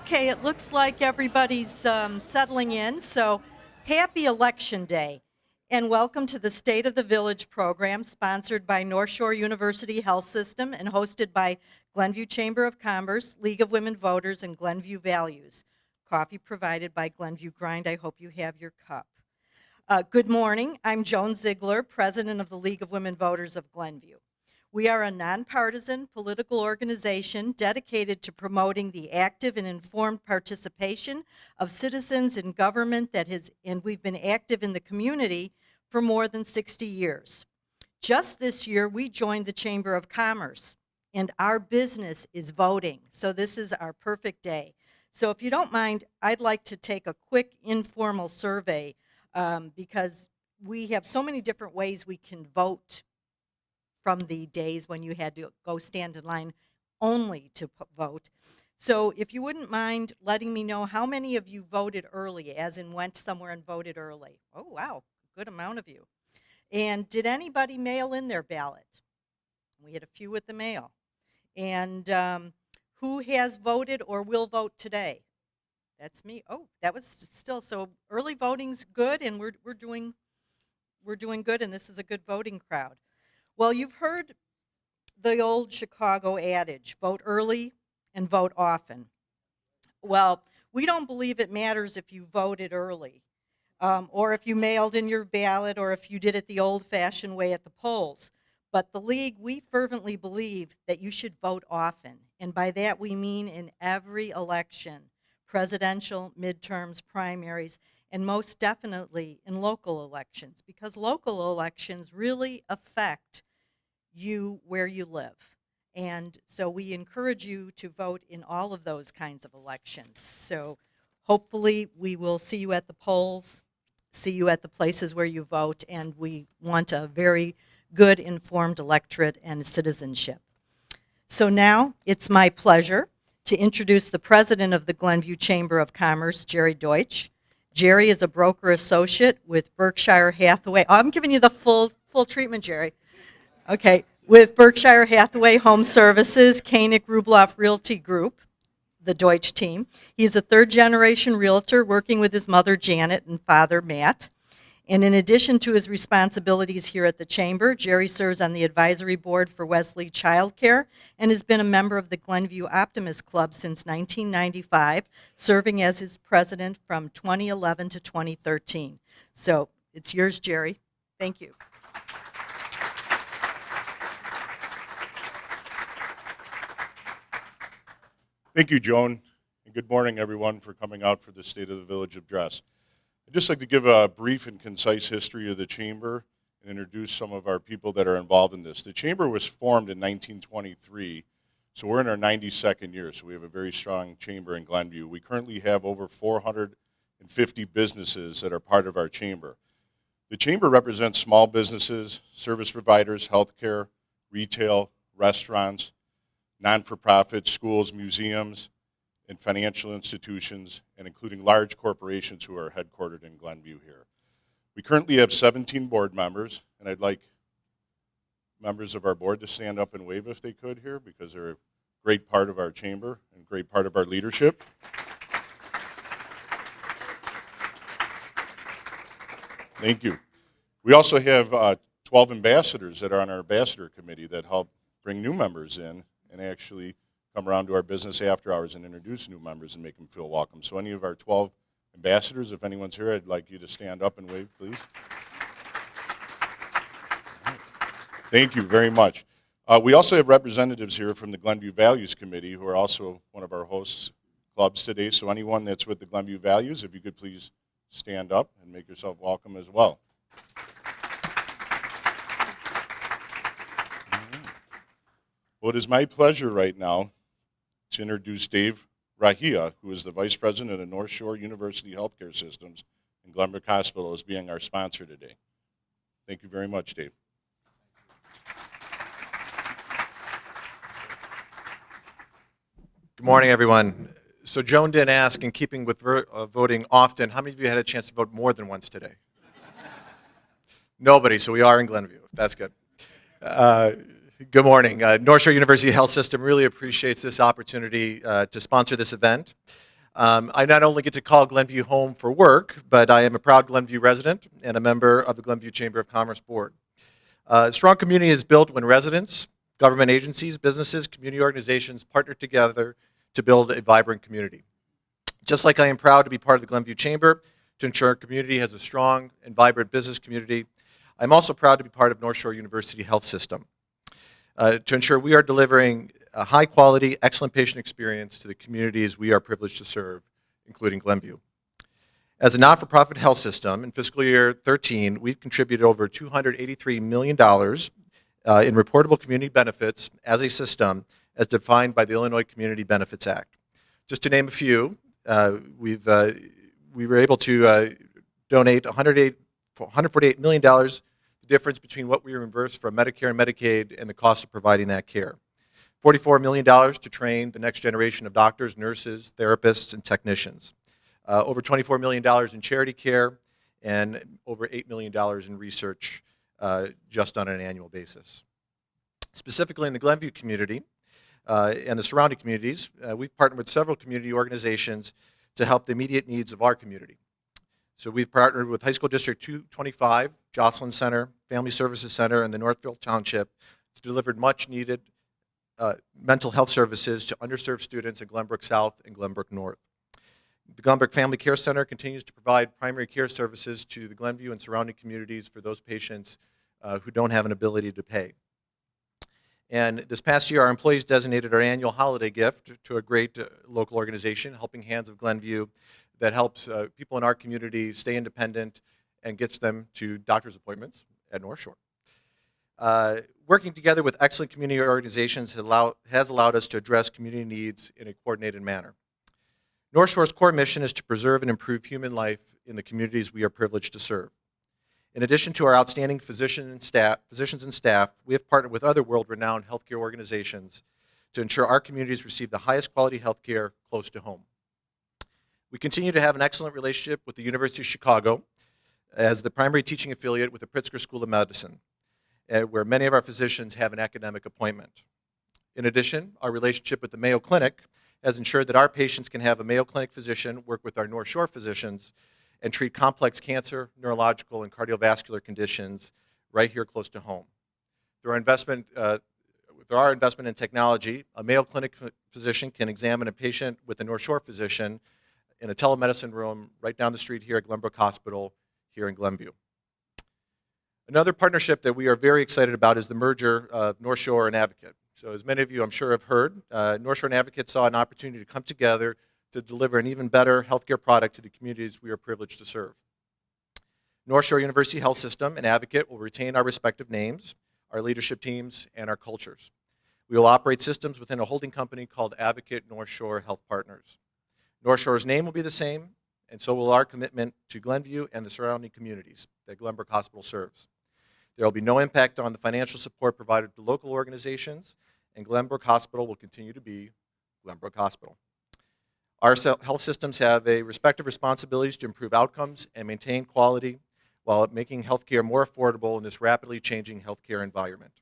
Okay, it looks like everybody's settling in, so happy Election Day. And welcome to the State of the Village program, sponsored by North Shore University Health System and hosted by Glenview Chamber of Commerce, League of Women Voters, and Glenview Values. Coffee provided by Glenview Grind. I hope you have your cup. Good morning. I'm Joan Ziegler, President of the League of Women Voters of Glenview. We are a nonpartisan political organization dedicated to promoting the active and informed participation of citizens in government and we've been active in the community for more than 60 years. Just this year, we joined the Chamber of Commerce, and our business is voting, so this is our perfect day. So if you don't mind, I'd like to take a quick informal survey because we have so many different ways we can vote from the days when you had to go stand in line only to vote. So if you wouldn't mind letting me know how many of you voted early, as in went somewhere and voted early. Oh, wow, good amount of you. And did anybody mail in their ballot? We had a few with the mail. And who has voted or will vote today? That's me. Oh, that was still, so early voting's good, and we're doing good, and this is a good voting crowd. Well, you've heard the old Chicago adage, vote early and vote often. Well, we don't believe it matters if you voted early, or if you mailed in your ballot, or if you did it the old-fashioned way at the polls. But the League, we fervently believe that you should vote often. And by that we mean in every election, presidential, midterms, primaries, and most definitely in local elections, because local elections really affect you where you live. And so we encourage you to vote in all of those kinds of elections. So hopefully we will see you at the polls, see you at the places where you vote, and we want a very good informed electorate and citizenship. So now it's my pleasure to introduce the president of the Glenview Chamber of Commerce, Jerry Deutsch. Jerry is a broker associate with Berkshire Hathaway. Oh, I'm giving you the full treatment, Jerry. Okay, with Berkshire Hathaway Home Services, Koenig Rubloff Realty Group, the Deutsch team. He's a third-generation realtor working with his mother, Janet, and father, Matt. And in addition to his responsibilities here at the Chamber, Jerry serves on the advisory board for Wesley Childcare and has been a member of the Glenview Optimist Club since 1995, serving as his president from 2011 to 2013. So it's yours, Jerry. Thank you. Thank you, Joan, and good morning, everyone, for coming out for the State of the Village address. I'd just like to give a brief and concise history of the Chamber and introduce some of our people that are involved in this. The Chamber was formed in 1923, so we're in our 92nd year, so we have a very strong Chamber in Glenview. We currently have over 450 businesses that are part of our Chamber. The Chamber represents small businesses, service providers, healthcare, retail, restaurants, non-for-profit, schools, museums, and financial institutions, and including large corporations who are headquartered in Glenview here. We currently have 17 board members, and I'd like members of our board to stand up and wave if they could here, because they're a great part of our chamber and a great part of our leadership. Thank you. We also have 12 ambassadors that are on our ambassador committee that help bring new members in and actually come around to our business after hours and introduce new members and make them feel welcome. So any of our 12 ambassadors, if anyone's here, I'd like you to stand up and wave, please. Thank you very much. We also have representatives here from the Glenview Values Committee who are also one of our hosts clubs today. So anyone that's with the Glenview Values, if you could please stand up and make yourself welcome as well. Well, it is my pleasure right now to introduce Dave Rahia, who is the Vice President of North Shore University Healthcare Systems and Glenbrook Hospital, as being our sponsor today. Thank you very much, Dave. Good morning, everyone. So Joan did ask, in keeping with voting often, how many of you had a chance to vote more than once today? Nobody, so we are in Glenview. That's good. Good morning. North Shore University Health System really appreciates this opportunity to sponsor this event. I not only get to call Glenview home for work, but I am a proud Glenview resident and a member of the Glenview Chamber of Commerce Board. A strong community is built when residents, government agencies, businesses, community organizations partner together to build a vibrant community. Just like I am proud to be part of the Glenview Chamber to ensure our community has a strong and vibrant business community, I'm also proud to be part of North Shore University Health System to ensure we are delivering a high-quality, excellent patient experience to the communities we are privileged to serve, including Glenview. As a not-for-profit health system, in fiscal year 13, we've contributed over $283 million in reportable community benefits as a system as defined by the Illinois Community Benefits Act. Just to name a few, we were able to donate $148 million, the difference between what we reimbursed from Medicare and Medicaid and the cost of providing that care. $44 million to train the next generation of doctors, nurses, therapists, and technicians. Over $24 million in charity care, and over $8 million in research just on an annual basis. Specifically in the Glenview community and the surrounding communities, we've partnered with several community organizations to help the immediate needs of our community. So we've partnered with High School District 225, Jocelyn Center, Family Services Center, and the Northville Township to deliver much needed mental health services to underserved students in Glenbrook South and Glenbrook North. The Glenbrook Family Care Center continues to provide primary care services to the Glenview and surrounding communities for those patients who don't have an ability to pay. And this past year, our employees designated our annual holiday gift to a great local organization, Helping Hands of Glenview, that helps people in our community stay independent and gets them to doctor's appointments at North Shore. Working together with excellent community organizations has allowed us to address community needs in a coordinated manner. North Shore's core mission is to preserve and improve human life in the communities we are privileged to serve. In addition to our outstanding physicians and staff, we have partnered with other world-renowned healthcare organizations to ensure our communities receive the highest quality healthcare close to home. We continue to have an excellent relationship with the University of Chicago as the primary teaching affiliate with the Pritzker School of Medicine, where many of our physicians have an academic appointment. In addition, our relationship with the Mayo Clinic has ensured that our patients can have a Mayo Clinic physician work with our North Shore physicians and treat complex cancer, neurological, and cardiovascular conditions right here close to home. Through our investment in technology, a Mayo Clinic physician can examine a patient with a North Shore physician in a telemedicine room right down the street here at Glenbrook Hospital here in Glenview. Another partnership that we are very excited about is the merger of North Shore and Advocate. So as many of you I'm sure have heard, North Shore and Advocate saw an opportunity to come together to deliver an even better healthcare product to the communities we are privileged to serve. North Shore University Health System and Advocate will retain our respective names, our leadership teams, and our cultures. We will operate systems within a holding company called Advocate North Shore Health Partners. North Shore's name will be the same, and so will our commitment to Glenview and the surrounding communities that Glenbrook Hospital serves. There will be no impact on the financial support provided to local organizations, and Glenbrook Hospital will continue to be Glenbrook Hospital. Our health systems have a respective responsibilities to improve outcomes and maintain quality while making healthcare more affordable in this rapidly changing healthcare environment.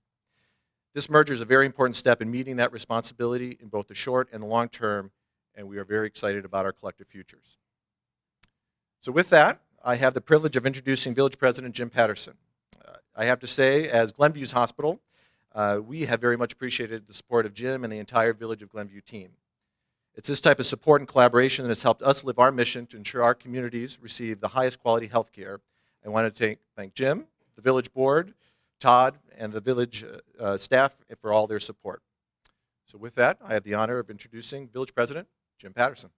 This merger is a very important step in meeting that responsibility in both the short and the long term, and we are very excited about our collective futures. So with that, I have the privilege of introducing Village President Jim Patterson. I have to say, as Glenview's hospital, we have very much appreciated the support of Jim and the entire Village of Glenview team. It's this type of support and collaboration that has helped us live our mission to ensure our communities receive the highest quality health care. I want to thank Jim, the Village Board, Todd, and the Village staff for all their support. So with that, I have the honor of introducing Village President Jim Patterson.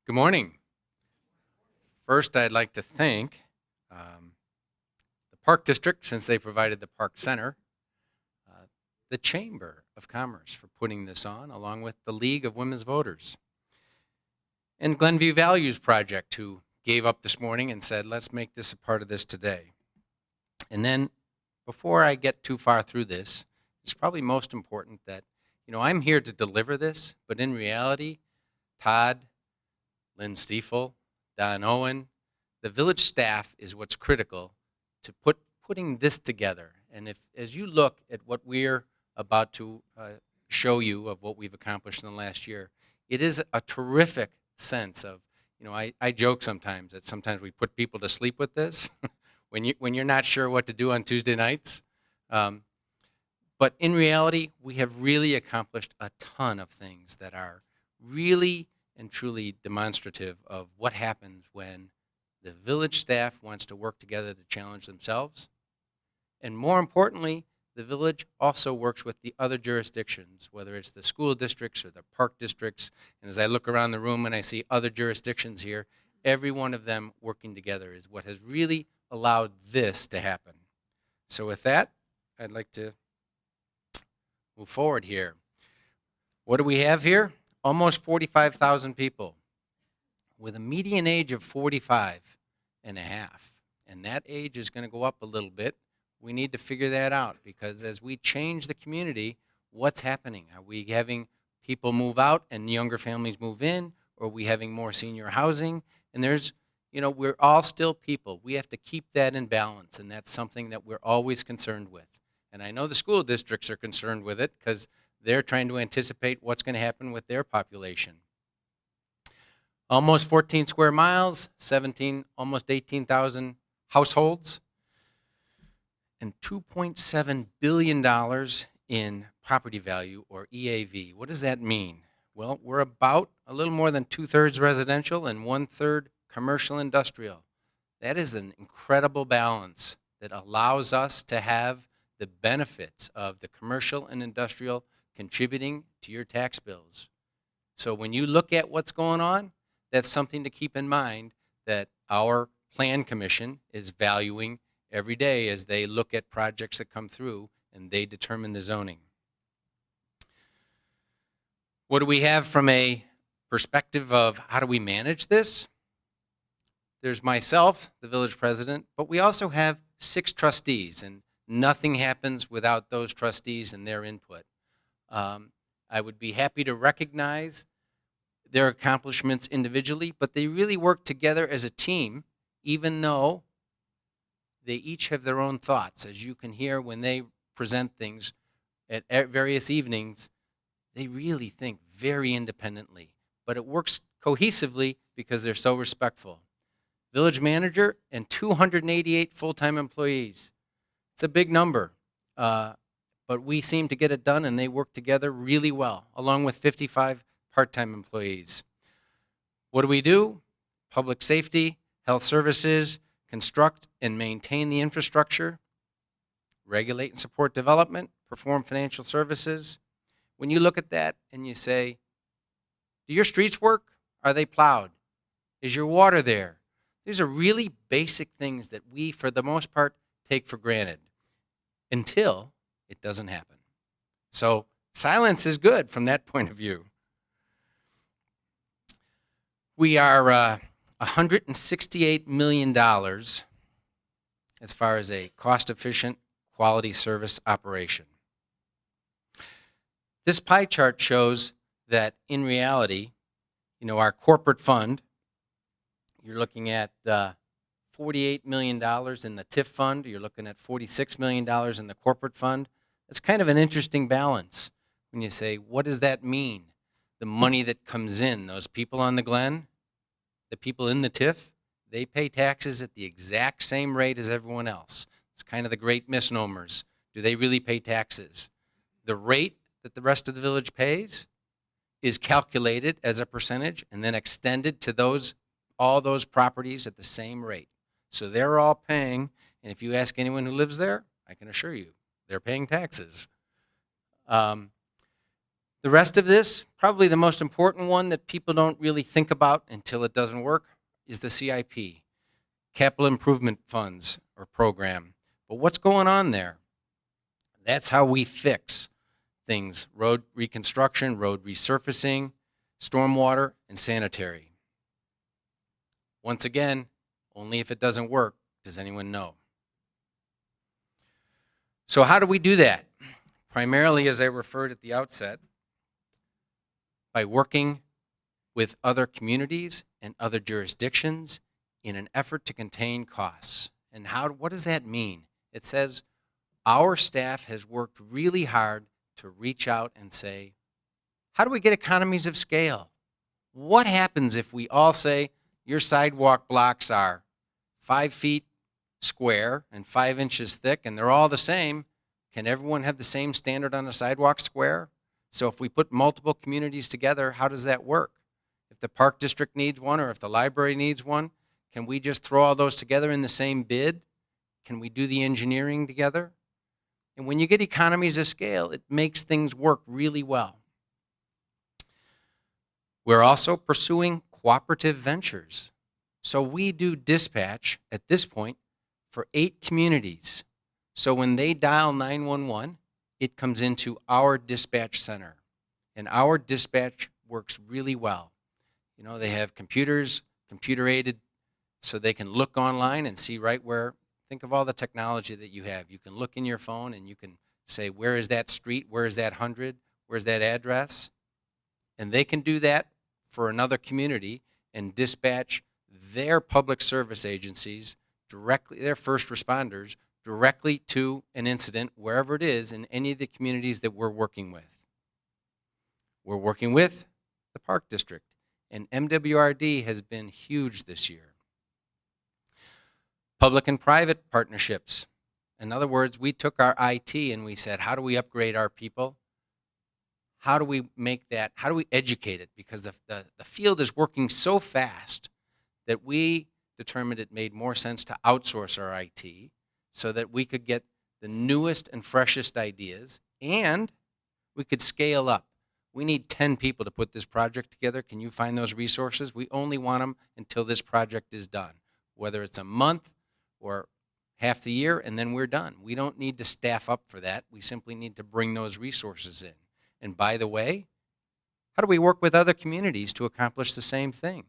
Good morning. First, I'd like to thank the Park District, since they provided the Park Center, the Chamber of Commerce for putting this on, along with the League of Women's Voters, and Glenview Values Project, who gave up this morning and said, let's make this a part of this today. And then, before I get too far through this, it's probably most important that, I'm here to deliver this, but in reality, Todd, Lynn Stiefel, Don Owen, the village staff is what's critical to putting this together. And as you look at what we're about to show you of what we've accomplished in the last year, it is a terrific sense of, I joke sometimes that sometimes we put people to sleep with this when you're not sure what to do on Tuesday nights. But in reality, we have really accomplished a ton of things that are really and truly demonstrative of what happens when the village staff wants to work together to challenge themselves. And more importantly, the village also works with the other jurisdictions, whether it's the school districts or the park districts. And as I look around the room and I see other jurisdictions here, every one of them working together is what has really allowed this to happen. So with that, I'd like to move forward here. What do we have here? Almost 45,000 people with a median age of 45 and a half. And that age is going to go up a little bit. We need to figure that out, because as we change the community, what's happening? Are we having people move out and younger families move in? Or are we having more senior housing? And there's, we're all still people. We have to keep that in balance, and that's something that we're always concerned with. And I know the school districts are concerned with it because they're trying to anticipate what's going to happen with their population. Almost 14 square miles, almost 18,000 households, and $2.7 billion in property value, or EAV. What does that mean? Well, we're about a little more than 2/3 residential and 1/3 commercial industrial. That is an incredible balance that allows us to have the benefits of the commercial and industrial contributing to your tax bills. So when you look at what's going on, that's something to keep in mind that our Plan Commission is valuing every day as they look at projects that come through and they determine the zoning. What do we have from a perspective of how do we manage this? There's myself, the village president, but we also have 6 trustees, and nothing happens without those trustees and their input. I would be happy to recognize their accomplishments individually, but they really work together as a team, even though they each have their own thoughts. As you can hear when they present things at various evenings, they really think very independently, but it works cohesively because they're so respectful. Village manager and 288 full-time employees. It's a big number, but we seem to get it done, and they work together really well, along with 55 part-time employees. What do? Public safety, health services, construct and maintain the infrastructure, regulate and support development, perform financial services. When you look at that and you say, do your streets work? Are they plowed? Is your water there? These are really basic things that we, for the most part, take for granted until it doesn't happen. So silence is good from that point of view. We are $168 million as far as a cost-efficient quality service operation. This pie chart shows that in reality, our corporate fund, you're looking at $48 million in the TIF fund, you're looking at $46 million in the corporate fund. It's kind of an interesting balance when you say, what does that mean? The money that comes in, those people on the Glen, the people in the TIF, they pay taxes at the exact same rate as everyone else. It's kind of the great misnomers. Do they really pay taxes? The rate that the rest of the village pays is calculated as a percentage and then extended to all those properties at the same rate. So they're all paying, and if you ask anyone who lives there, I can assure you, they're paying taxes. The rest of this, probably the most important one that people don't really think about until it doesn't work, is the CIP, Capital Improvement Funds or Program. But what's going on there? That's how we fix things: road reconstruction, road resurfacing, stormwater, and sanitary. Once again, only if it doesn't work does anyone know. So how do we do that? Primarily, as I referred at the outset, by working with other communities and other jurisdictions in an effort to contain costs. And what does that mean? It says our staff has worked really hard to reach out and say, how do we get economies of scale? What happens if we all say your sidewalk blocks are 5 feet square and 5 inches thick and they're all the same? Can everyone have the same standard on a sidewalk square? So if we put multiple communities together, how does that work? If the park district needs one or if the library needs one, can we just throw all those together in the same bid? Can we do the engineering together? And when you get economies of scale, it makes things work really well. We're also pursuing cooperative ventures. So we do dispatch at this point for 8 communities. So when they dial 911, it comes into our dispatch center. And our dispatch works really well. You know, they have computers, computer aided, so they can look online and see right where. Think of all the technology that you have. You can look in your phone and you can say, where is that street? Where is that 100? Where's that address? And they can do that for another community and dispatch their public service agencies directly, their first responders, directly to an incident, wherever it is, in any of the communities that we're working with. We're working with the Park District, and MWRD has been huge this year. Public and private partnerships. In other words, we took our IT and we said, how do we upgrade our people? How do we make that, how do we educate it? Because the field is working so fast that we determined it made more sense to outsource our IT so that we could get the newest and freshest ideas and we could scale up. We need 10 people to put this project together. Can you find those resources? We only want them until this project is done, whether it's a month or half the year, and then we're done. We don't need to staff up for that. We simply need to bring those resources in. And by the way, how do we work with other communities to accomplish the same thing?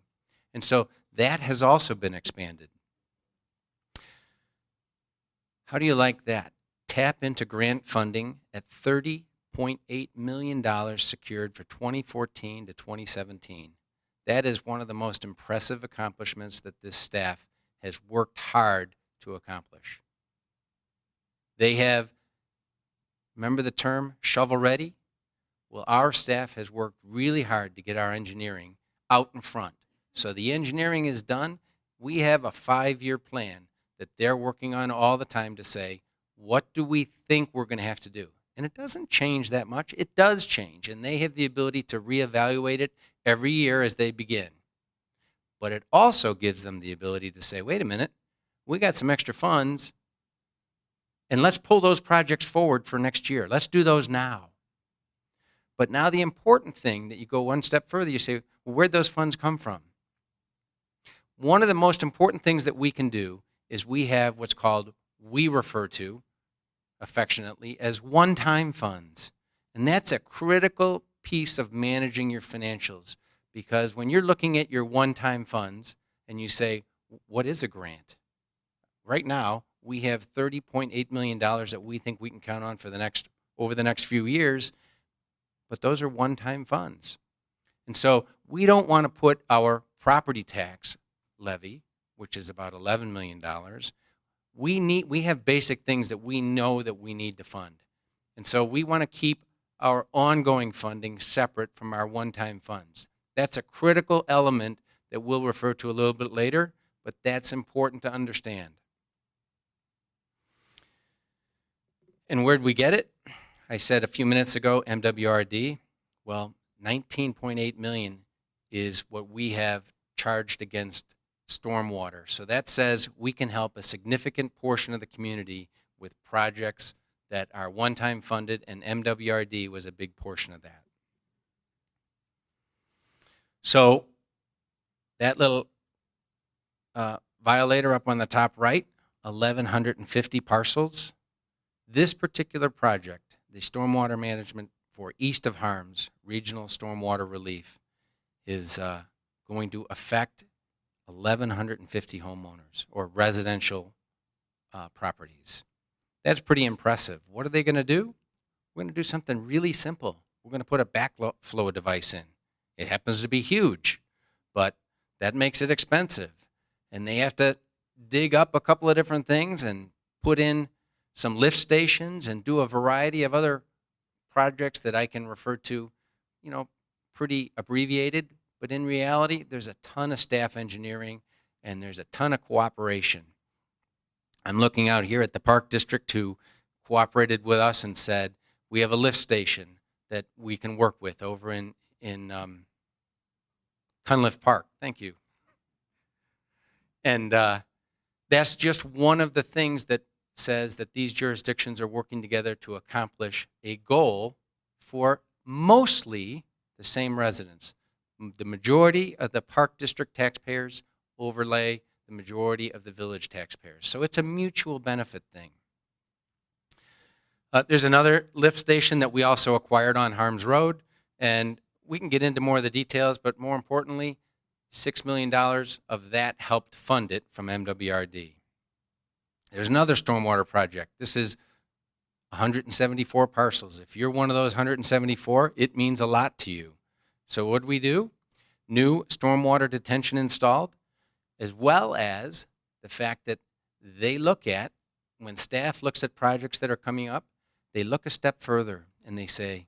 And so that has also been expanded. How do you like that? Tap into grant funding at $30.8 million secured for 2014 to 2017. That is one of the most impressive accomplishments that this staff has worked hard to accomplish. They have, remember the term shovel ready? Well, our staff has worked really hard to get our engineering out in front. So the engineering is done. We have a 5-year plan that they're working on all the time to say, what do we think we're going to have to do? And it doesn't change that much. It does change, and they have the ability to reevaluate it every year as they begin. But it also gives them the ability to say, wait a minute, we got some extra funds, and let's pull those projects forward for next year. Let's do those now. But now the important thing that you go one step further, you say, well, where'd those funds come from? One of the most important things that we can do is we have what's called, we refer to affectionately as one-time funds. And that's a critical piece of managing your financials, because when you're looking at your one-time funds and you say, what is a grant? Right now, we have $30.8 million that we think we can count on for over the next few years, but those are one-time funds. And so we don't want to put our property tax levy, which is about $11 million. We have basic things that we know that we need to fund. And so we want to keep our ongoing funding separate from our one-time funds. That's a critical element that we'll refer to a little bit later, but that's important to understand. And where'd we get it? I said a few minutes ago, MWRD. Well, $19.8 million is what we have charged against stormwater. So that says we can help a significant portion of the community with projects that are one-time funded, and MWRD was a big portion of that. So that little violator up on the top right, 1,150 parcels. This particular project, the stormwater management for east of Harms, regional stormwater relief, is going to affect 1,150 homeowners or residential properties. That's pretty impressive. What are they going to do? We're going to do something really simple. We're going to put a backflow device in. It happens to be huge, but that makes it expensive. And they have to dig up a couple of different things and put in some lift stations and do a variety of other projects that I can refer to, pretty abbreviated, but in reality, there's a ton of staff engineering and there's a ton of cooperation. I'm looking out here at the Park District who cooperated with us and said, we have a lift station that we can work with over in Cunliffe Park. Thank you. And that's just one of the things that says that these jurisdictions are working together to accomplish a goal for mostly the same residents. The majority of the Park District taxpayers overlay the majority of the village taxpayers. So it's a mutual benefit thing. There's another lift station that we also acquired on Harms Road, and we can get into more of the details, but more importantly, $6 million of that helped fund it from MWRD. There's another stormwater project. This is 174 parcels. If you're one of those 174, it means a lot to you. So what do? New stormwater detention installed, as well as the fact that they look at, when staff looks at projects that are coming up, they look a step further and they say,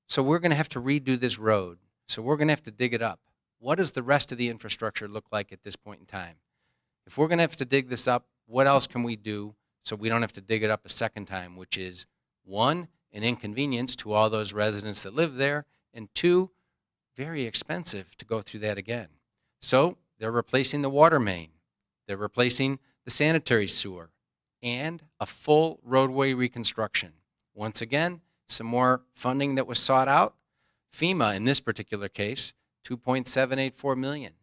so we're going to have to redo this road. So we're going to have to dig it up. What does the rest of the infrastructure look like at this point in time? If we're going to have to dig this up, what else can we do so we don't have to dig it up a second time, which is, one, an inconvenience to all those residents that live there, and two, very expensive to go through that again. So they're replacing the water main, they're replacing the sanitary sewer, and a full roadway reconstruction. Once again, some more funding that was sought out. FEMA, in this particular case, $2.784 million.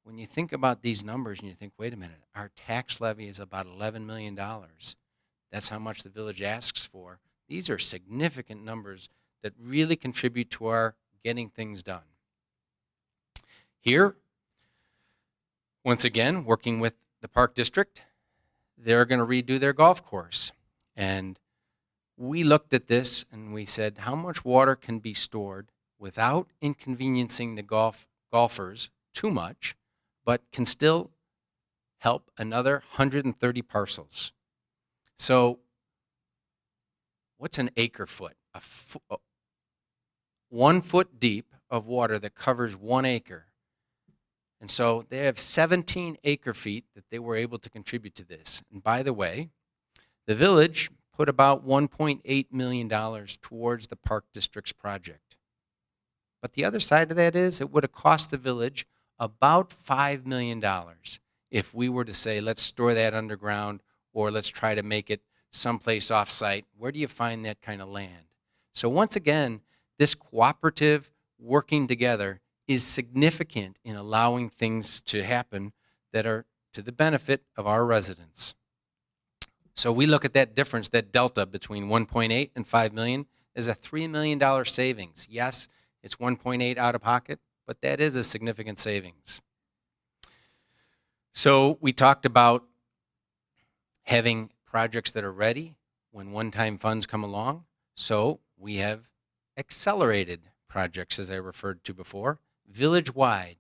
When you think about these numbers and you think, wait a minute, our tax levy is about $11 million. That's how much the village asks for. These are significant numbers that really contribute to our getting things done. Here, once again, working with the Park District, they're going to redo their golf course. And we looked at this and we said, how much water can be stored without inconveniencing the golfers too much, but can still help another 130 parcels. So what's an acre foot? 1 foot deep of water that covers 1 acre. And so they have 17 acre feet that they were able to contribute to this. And by the way, the village put about $1.8 million towards the Park District's project. But the other side of that is it would have cost the village about $5 million if we were to say, let's store that underground or let's try to make it someplace off-site. Where do you find that kind of land? So once again, this cooperative working together is significant in allowing things to happen that are to the benefit of our residents. So we look at that difference, that delta between 1.8 and 5 million as a $3 million savings. Yes, it's 1.8 out of pocket, but that is a significant savings. So we talked about having projects that are ready when one-time funds come along. So we have accelerated projects, as I referred to before, village-wide.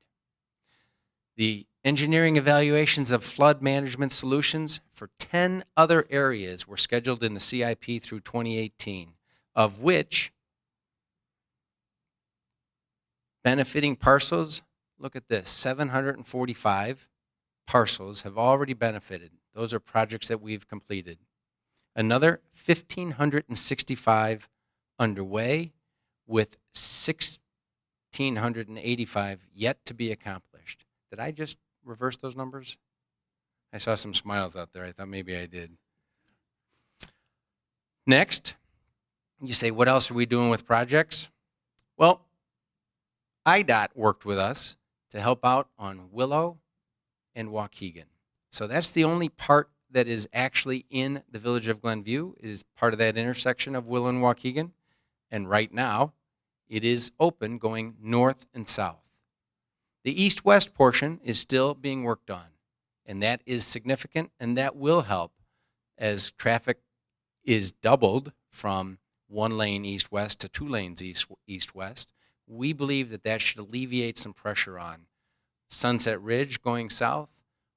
The engineering evaluations of flood management solutions for 10 other areas were scheduled in the CIP through 2018, of which benefiting parcels, look at this, 745 parcels have already benefited. Those are projects that we've completed. Another 1,565 underway, with 1,685 yet to be accomplished. Did I just reverse those numbers? I saw some smiles out there. I thought maybe I did. Next, you say, what else are we doing with projects? Well, IDOT worked with us to help out on Willow and Waukegan. So that's the only part that is actually in the village of Glenview, is part of that intersection of Willow and Waukegan. And right now, it is open going north and south. The east-west portion is still being worked on, and that is significant, and that will help as traffic is doubled from 1 lane east-west to 2 lanes east-west. We believe that that should alleviate some pressure on Sunset Ridge going south,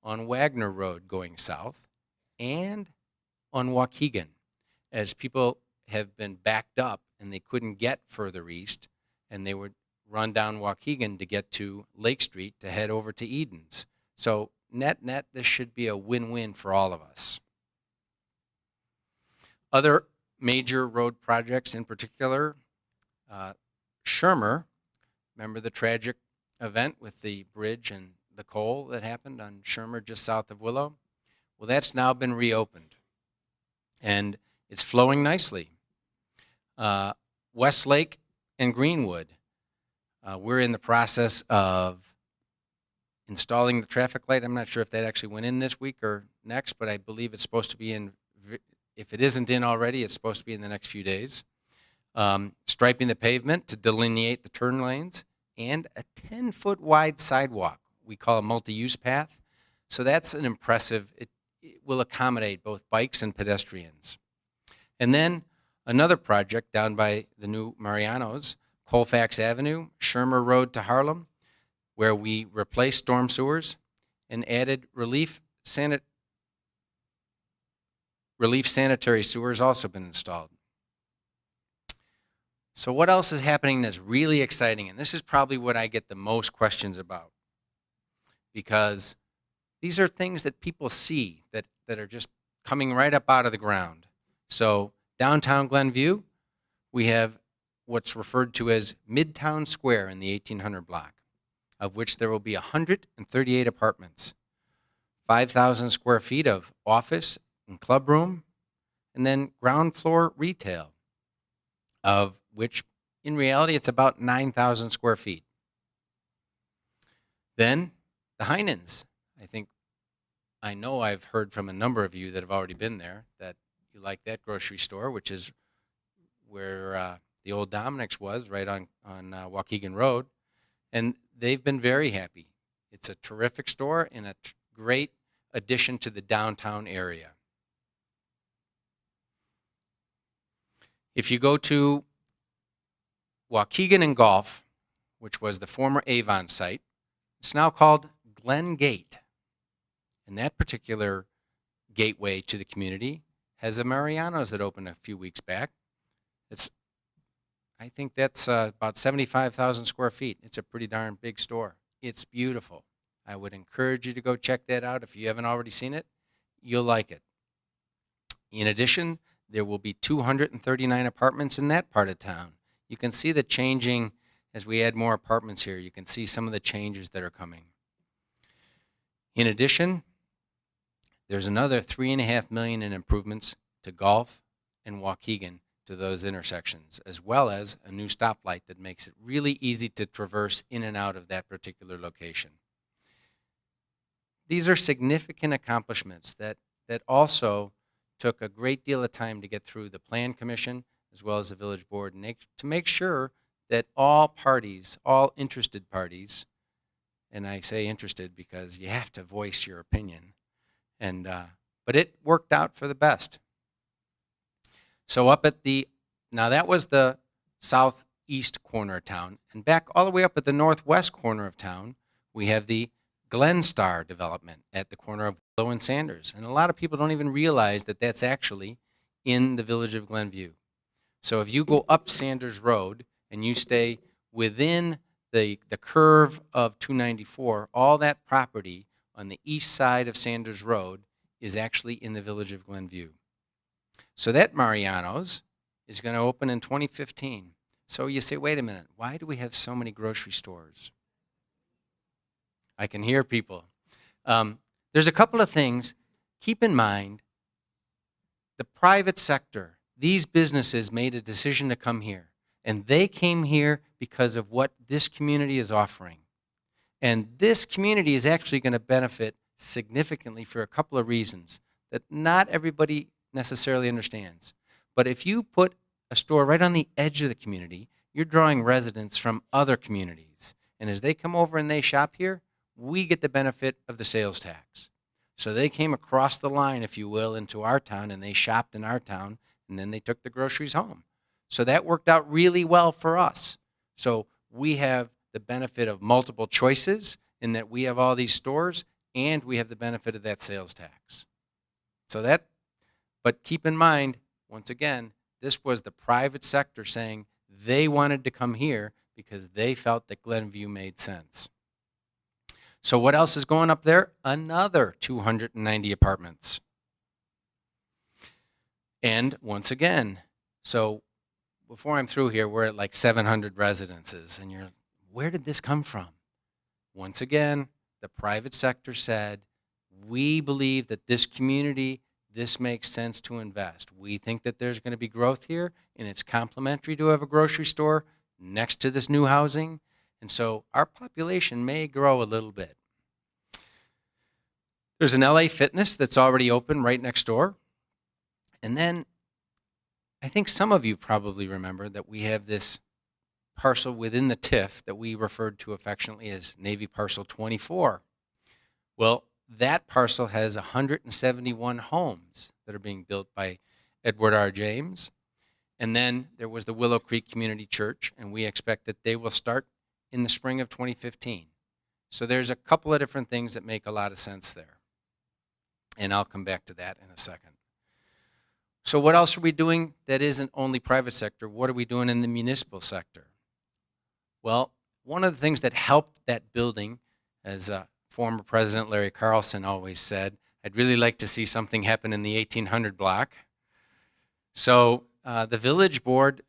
on Wagner Road going south and on Waukegan, as people have been backed up and they couldn't get further east, and they would run down Waukegan to get to Lake Street to head over to Edens. So net, this should be a win-win for all of us. Other major road projects in particular, Shermer, remember the tragic event with the bridge and the coal that happened on Shermer just south of Willow? Well, that's now been reopened, and it's flowing nicely. Westlake and Greenwood, we're in the process of installing the traffic light. I'm not sure if that actually went in this week or next, but I believe it's supposed to be in. If it isn't in already, it's supposed to be in the next few days. Striping the pavement to delineate the turn lanes, and a 10-foot wide sidewalk we call a multi-use path. So that's an impressive, it will accommodate both bikes and pedestrians. And then another project down by the new Mariano's, Colfax Avenue, Shermer Road to Harlem, where we replaced storm sewers and added relief sanitary sewers also been installed. So what else is happening that's really exciting? And this is probably what I get the most questions about, because these are things that people see that are just coming right up out of the ground. So downtown Glenview, we have what's referred to as Midtown Square in the 1800 block, of which there will be 138 apartments, 5,000 square feet of office and club room, and then ground floor retail, of which in reality it's about 9,000 square feet. Then the Heinens. I know I've heard from a number of you that have already been there that you like that grocery store, which is where the old Dominic's was, right on Waukegan Road, and they've been very happy. It's a terrific store and a great addition to the downtown area. If you go to Waukegan and Golf, which was the former Avon site, it's now called Glen Gate. And that particular gateway to the community has a Mariano's that opened a few weeks back. I think that's about 75,000 square feet. It's a pretty darn big store. It's beautiful. I would encourage you to go check that out. If you haven't already seen it, you'll like it. In addition, there will be 239 apartments in that part of town. You can see the changing as we add more apartments here. You can see some of the changes that are coming. In addition, there's another $3.5 million in improvements to Golf and Waukegan to those intersections, as well as a new stoplight that makes it really easy to traverse in and out of that particular location. These are significant accomplishments that also took a great deal of time to get through the Plan Commission as well as the Village Board, and to make sure that all parties, all interested parties, and I say interested because you have to voice your opinion, but it worked out for the best. So now that was the southeast corner of town, and back all the way up at the northwest corner of town, we have the Glen Star development at the corner of Willow and Sanders. And a lot of people don't even realize that that's actually in the village of Glenview. So if you go up Sanders Road and you stay within the curve of 294, all that property on the east side of Sanders Road is actually in the village of Glenview. So that Mariano's is going to open in 2015. So you say, wait a minute, why do we have so many grocery stores? I can hear people. There's a couple of things. Keep in mind, the private sector, these businesses made a decision to come here. And they came here because of what this community is offering. And this community is actually going to benefit significantly for a couple of reasons that not everybody necessarily understands. But if you put a store right on the edge of the community, you're drawing residents from other communities. And as they come over and they shop here, we get the benefit of the sales tax. So they came across the line, if you will, into our town, and they shopped in our town, and then they took the groceries home. So that worked out really well for us. So we have the benefit of multiple choices in that we have all these stores, and we have the benefit of that sales tax. So that, but keep in mind, once again, this was the private sector saying they wanted to come here because they felt that Glenview made sense. So what else is going up there? Another 290 apartments. And once again, so before I'm through here, we're at like 700 residences, and you're, where did this come from? Once again, the private sector said, we believe that this community, this makes sense to invest. We think that there's going to be growth here, and it's complementary to have a grocery store next to this new housing. And so our population may grow a little bit. There's an LA Fitness that's already open right next door. And then I think some of you probably remember that we have this parcel within the TIF that we referred to affectionately as Navy Parcel 24. Well, that parcel has 171 homes that are being built by Edward R. James. And then there was the Willow Creek Community Church, and we expect that they will start in the spring of 2015. So there's a couple of different things that make a lot of sense there. And I'll come back to that in a second. So what else are we doing that isn't only private sector? What are we doing in the municipal sector? Well, one of the things that helped that building, as former President Larry Carlson always said, I'd really like to see something happen in the 1800 block. So the village board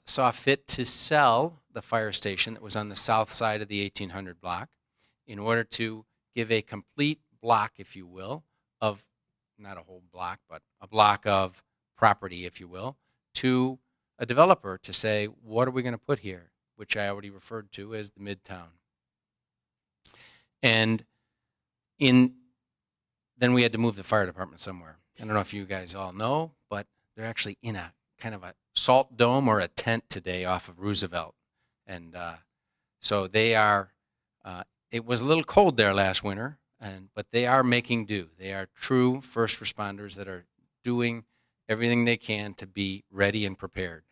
saw fit to sell the fire station that was on the south side of the 1800 block in order to give a complete block, if you will, of, not a whole block, but a block of property, if you will, to a developer to say, what are we going to put here? Which I already referred to as the Midtown. And then we had to move the fire department somewhere. I don't know if you guys all know, but they're actually in a kind of a salt dome or a tent today off of Roosevelt. And so they are, it was a little cold there last winter, but they are making do. They are true first responders that are doing everything they can to be ready and prepared.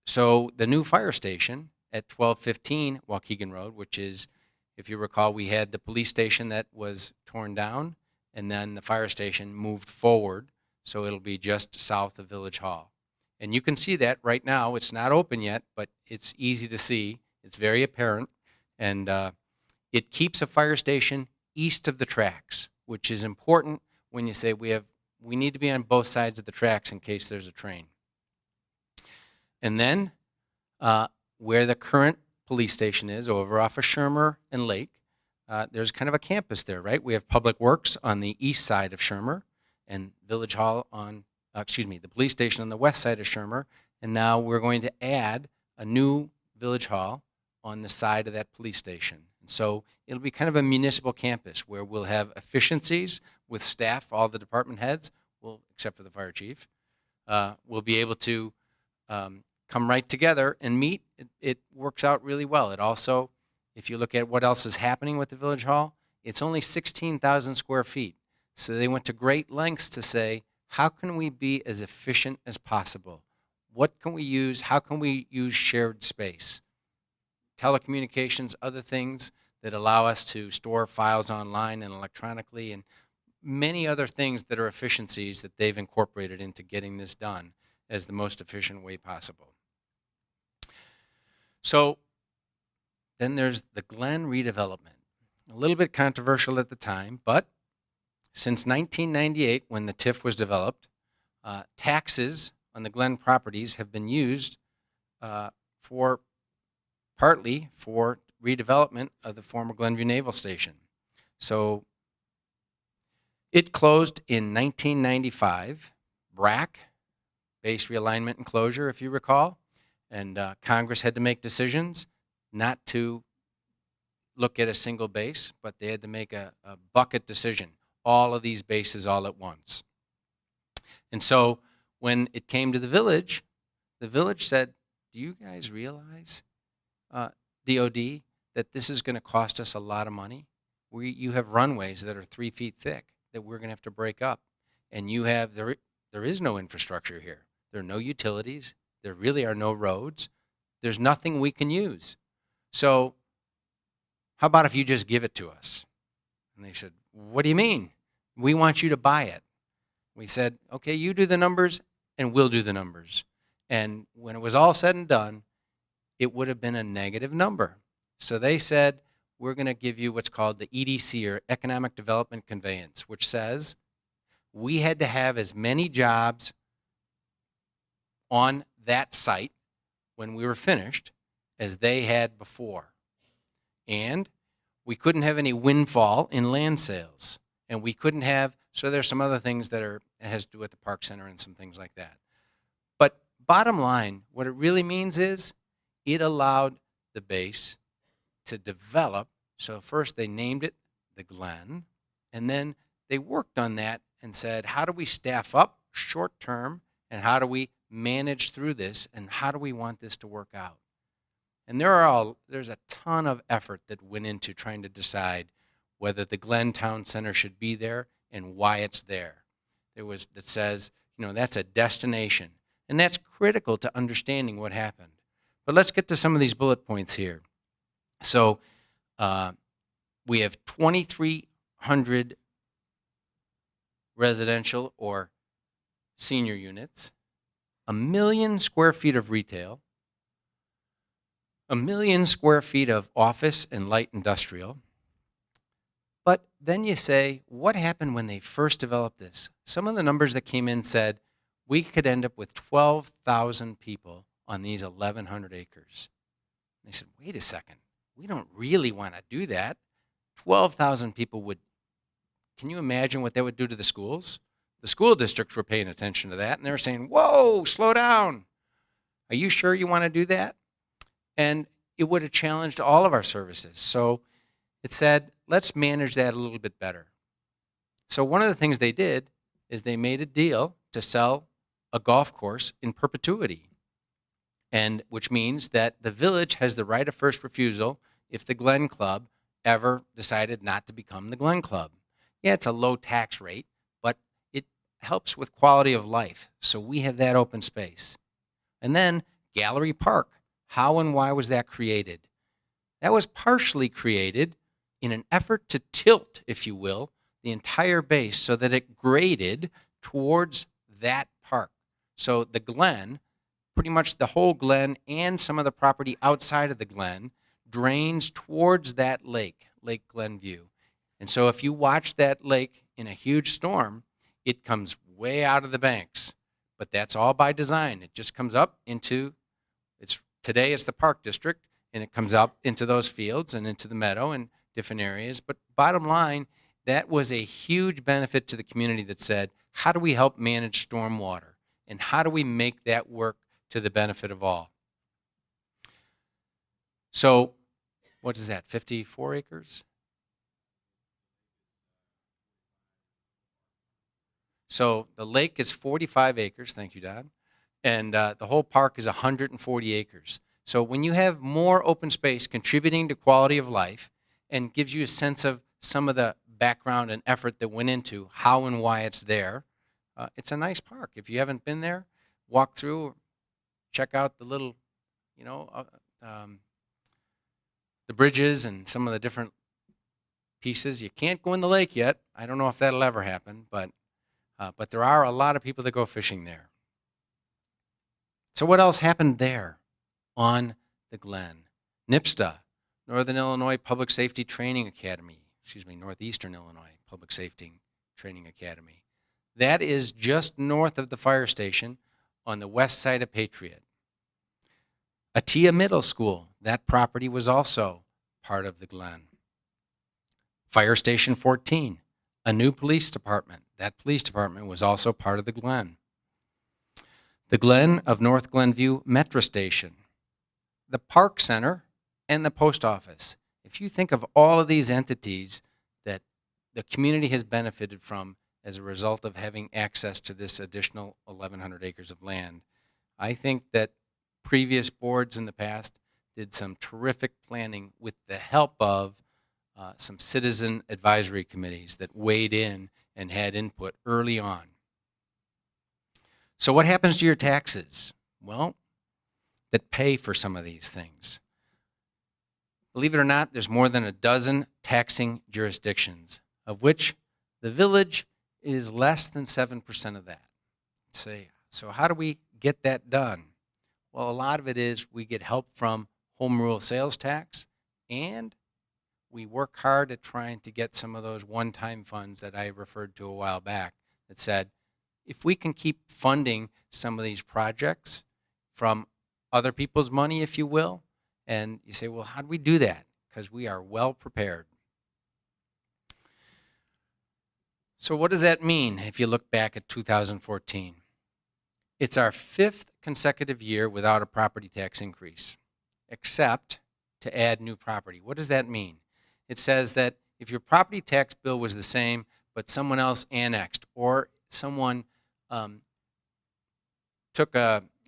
So the new fire station at 1215 Waukegan Road, which is, if you recall, we had the police station that was torn down, and then the fire station moved forward, so it'll be just south of Village Hall. And you can see that right now. It's not open yet, but it's easy to see. It's very apparent, and it keeps a fire station east of the tracks, which is important when you say we need to be on both sides of the tracks in case there's a train. And then where the current police station is, over off of Shermer and Lake, there's kind of a campus there, right? We have Public Works on the east side of Shermer and Village Hall on, the police station on the west side of Shermer. And now we're going to add a new Village Hall on the side of that police station. And so it'll be kind of a municipal campus where we'll have efficiencies with staff, all the department heads, well, except for the fire chief. We'll be able to come right together and meet. It works out really well. It also, if you look at what else is happening with the Village Hall, it's only 16,000 square feet. So they went to great lengths to say, how can we be as efficient as possible? What can we use? How can we use shared space? Telecommunications, other things that allow us to store files online and electronically, and many other things that are efficiencies that they've incorporated into getting this done as the most efficient way possible. So then there's the Glen redevelopment. A little bit controversial at the time, but since 1998, when the TIF was developed, taxes on the Glen properties have been used partly for redevelopment of the former Glenview Naval Station. So it closed in 1995, BRAC, base realignment and closure, if you recall, and Congress had to make decisions not to look at a single base, but they had to make a bucket decision, all of these bases all at once. And so when it came to the village said, do you guys realize, DOD, that this is going to cost us a lot of money? You have runways that are 3 feet thick that we're going to have to break up. And you have, there is no infrastructure here. There are no utilities. There really are no roads. There's nothing we can use. So how about if you just give it to us? And they said, what do you mean? We want you to buy it. We said, okay, you do the numbers and we'll do the numbers. And when it was all said and done, it would have been a negative number. So they said, we're going to give you what's called the EDC, or Economic Development Conveyance, which says we had to have as many jobs on that site when we were finished as they had before. And we couldn't have any windfall in land sales. And we couldn't have, so there's some other things that has to do with the park center and some things like that. But bottom line, what it really means is it allowed the base to develop. So first they named it the Glen, and then they worked on that and said, how do we staff up short term, and how do we manage through this, and how do we want this to work out? And there's a ton of effort that went into trying to decide whether the Glen Town Center should be there and why it's there. That says, that's a destination, and that's critical to understanding what happened. But let's get to some of these bullet points here. So we have 2,300 residential or senior units, 1 million square feet of retail, 1 million square feet of office and light industrial. But then you say, what happened when they first developed this? Some of the numbers that came in said we could end up with 12,000 people on these 1,100 acres. They said, wait a second, we don't really want to do that. 12,000 people can you imagine what that would do to the schools? The school districts were paying attention to that, and they were saying, whoa, slow down. Are you sure you want to do that? And it would have challenged all of our services. So it said, let's manage that a little bit better. So one of the things they did is they made a deal to sell a golf course in perpetuity, and which means that the village has the right of first refusal if the Glen Club ever decided not to become the Glen Club. Yeah, it's a low tax rate, but it helps with quality of life. So we have that open space. And then Gallery Park. How and why was that created? That was partially created in an effort to tilt, if you will, the entire base so that it graded towards that park. So the Glen, pretty much the whole Glen and some of the property outside of the Glen, drains towards that lake, Lake Glenview. And so if you watch that lake in a huge storm, it comes way out of the banks. But that's all by design. It just comes up into, today it's the Park District, and it comes up into those fields and into the meadow and different areas. But bottom line, that was a huge benefit to the community that said, how do we help manage stormwater? And how do we make that work to the benefit of all? So what is that, 54 acres? So the lake is 45 acres, thank you, Don, and the whole park is 140 acres. So when you have more open space contributing to quality of life and gives you a sense of some of the background and effort that went into how and why it's there, it's a nice park. If you haven't been there, walk through, check out the little, the bridges and some of the different pieces. You can't go in the lake yet. I don't know if that'll ever happen, but there are a lot of people that go fishing there. So what else happened there on the Glen? NIPSTA, Northern Illinois Public Safety Training Academy, Northeastern Illinois Public Safety Training Academy. That is just north of the fire station on the west side of Patriot. Atia Middle School, that property was also part of the Glen. Fire Station 14, a new police department. That police department was also part of the Glen. The Glen of North Glenview Metro Station, the Park Center, and the post office. If you think of all of these entities that the community has benefited from as a result of having access to this additional 1,100 acres of land, I think that previous boards in the past did some terrific planning with the help of some citizen advisory committees that weighed in and had input early on. So what happens to your taxes? Well, that pay for some of these things. Believe it or not, there's more than a dozen taxing jurisdictions, of which the village is less than 7% of that. So how do we get that done? Well, a lot of it is we get help from home rule sales tax, and we work hard at trying to get some of those one-time funds that I referred to a while back that said, if we can keep funding some of these projects from other people's money, if you will, and you say, well, how do we do that? Because we are well prepared. So what does that mean if you look back at 2014? It's our 5th consecutive year without a property tax increase, except to add new property. What does that mean? It says that if your property tax bill was the same, but someone else annexed, or someone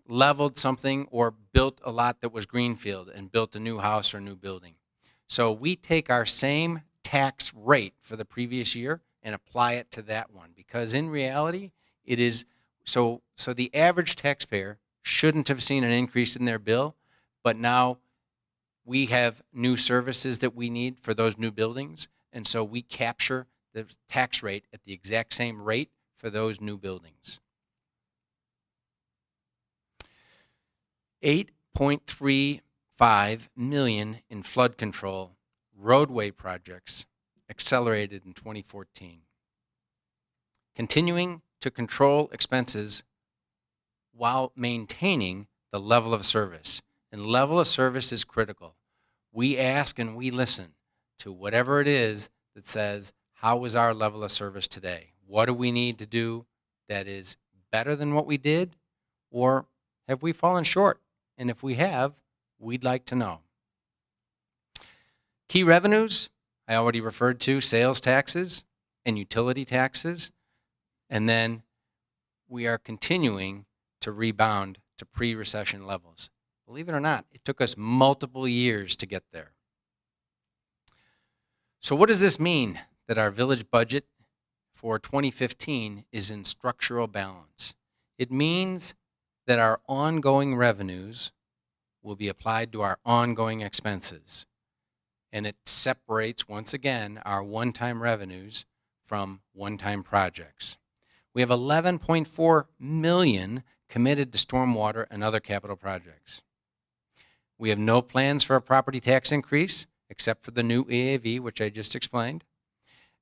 leveled something or built a lot that was greenfield and built a new house or new building. So we take our same tax rate for the previous year and apply it to that one, because in reality, it is, so the average taxpayer shouldn't have seen an increase in their bill, but now we have new services that we need for those new buildings, and so we capture the tax rate at the exact same rate for those new buildings. $8.35 million in flood control roadway projects accelerated in 2014. Continuing to control expenses while maintaining the level of service. And level of service is critical. We ask and we listen to whatever it is that says, how is our level of service today? What do we need to do that is better than what we did? Or have we fallen short? And if we have, we'd like to know. Key revenues, I already referred to, sales taxes and utility taxes. And then we are continuing to rebound to pre-recession levels. Believe it or not, it took us multiple years to get there. So what does this mean? That our village budget for 2015 is in structural balance. It means that our ongoing revenues will be applied to our ongoing expenses. And it separates, once again, our one-time revenues from one-time projects. We have $11.4 million committed to stormwater and other capital projects. We have no plans for a property tax increase, except for the new EAV, which I just explained.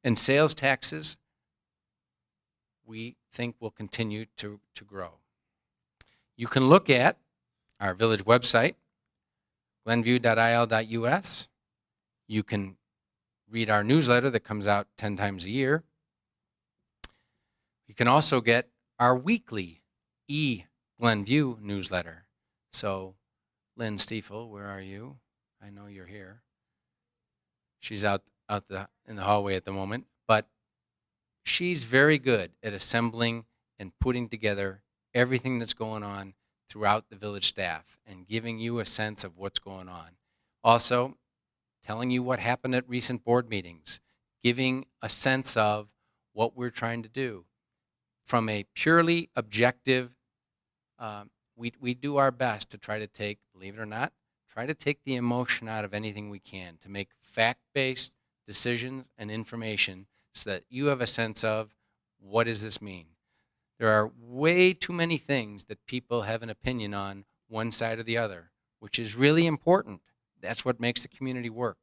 And sales taxes, we think will continue to grow. You can look at our village website, glenview.il.us. You can read our newsletter that comes out 10 times a year. You can also get our weekly Glenview newsletter. So, Lynn Stiefel, where are you? I know you're here. She's out in the hallway at the moment, but she's very good at assembling and putting together everything that's going on throughout the village staff and giving you a sense of what's going on. Also, telling you what happened at recent board meetings, giving a sense of what we're trying to do. From a purely objective, we do our best to try to take, believe it or not, try to take the emotion out of anything we can to make fact-based decisions and information so that you have a sense of what does this mean. There are way too many things that people have an opinion on one side or the other, which is really important. That's what makes the community work.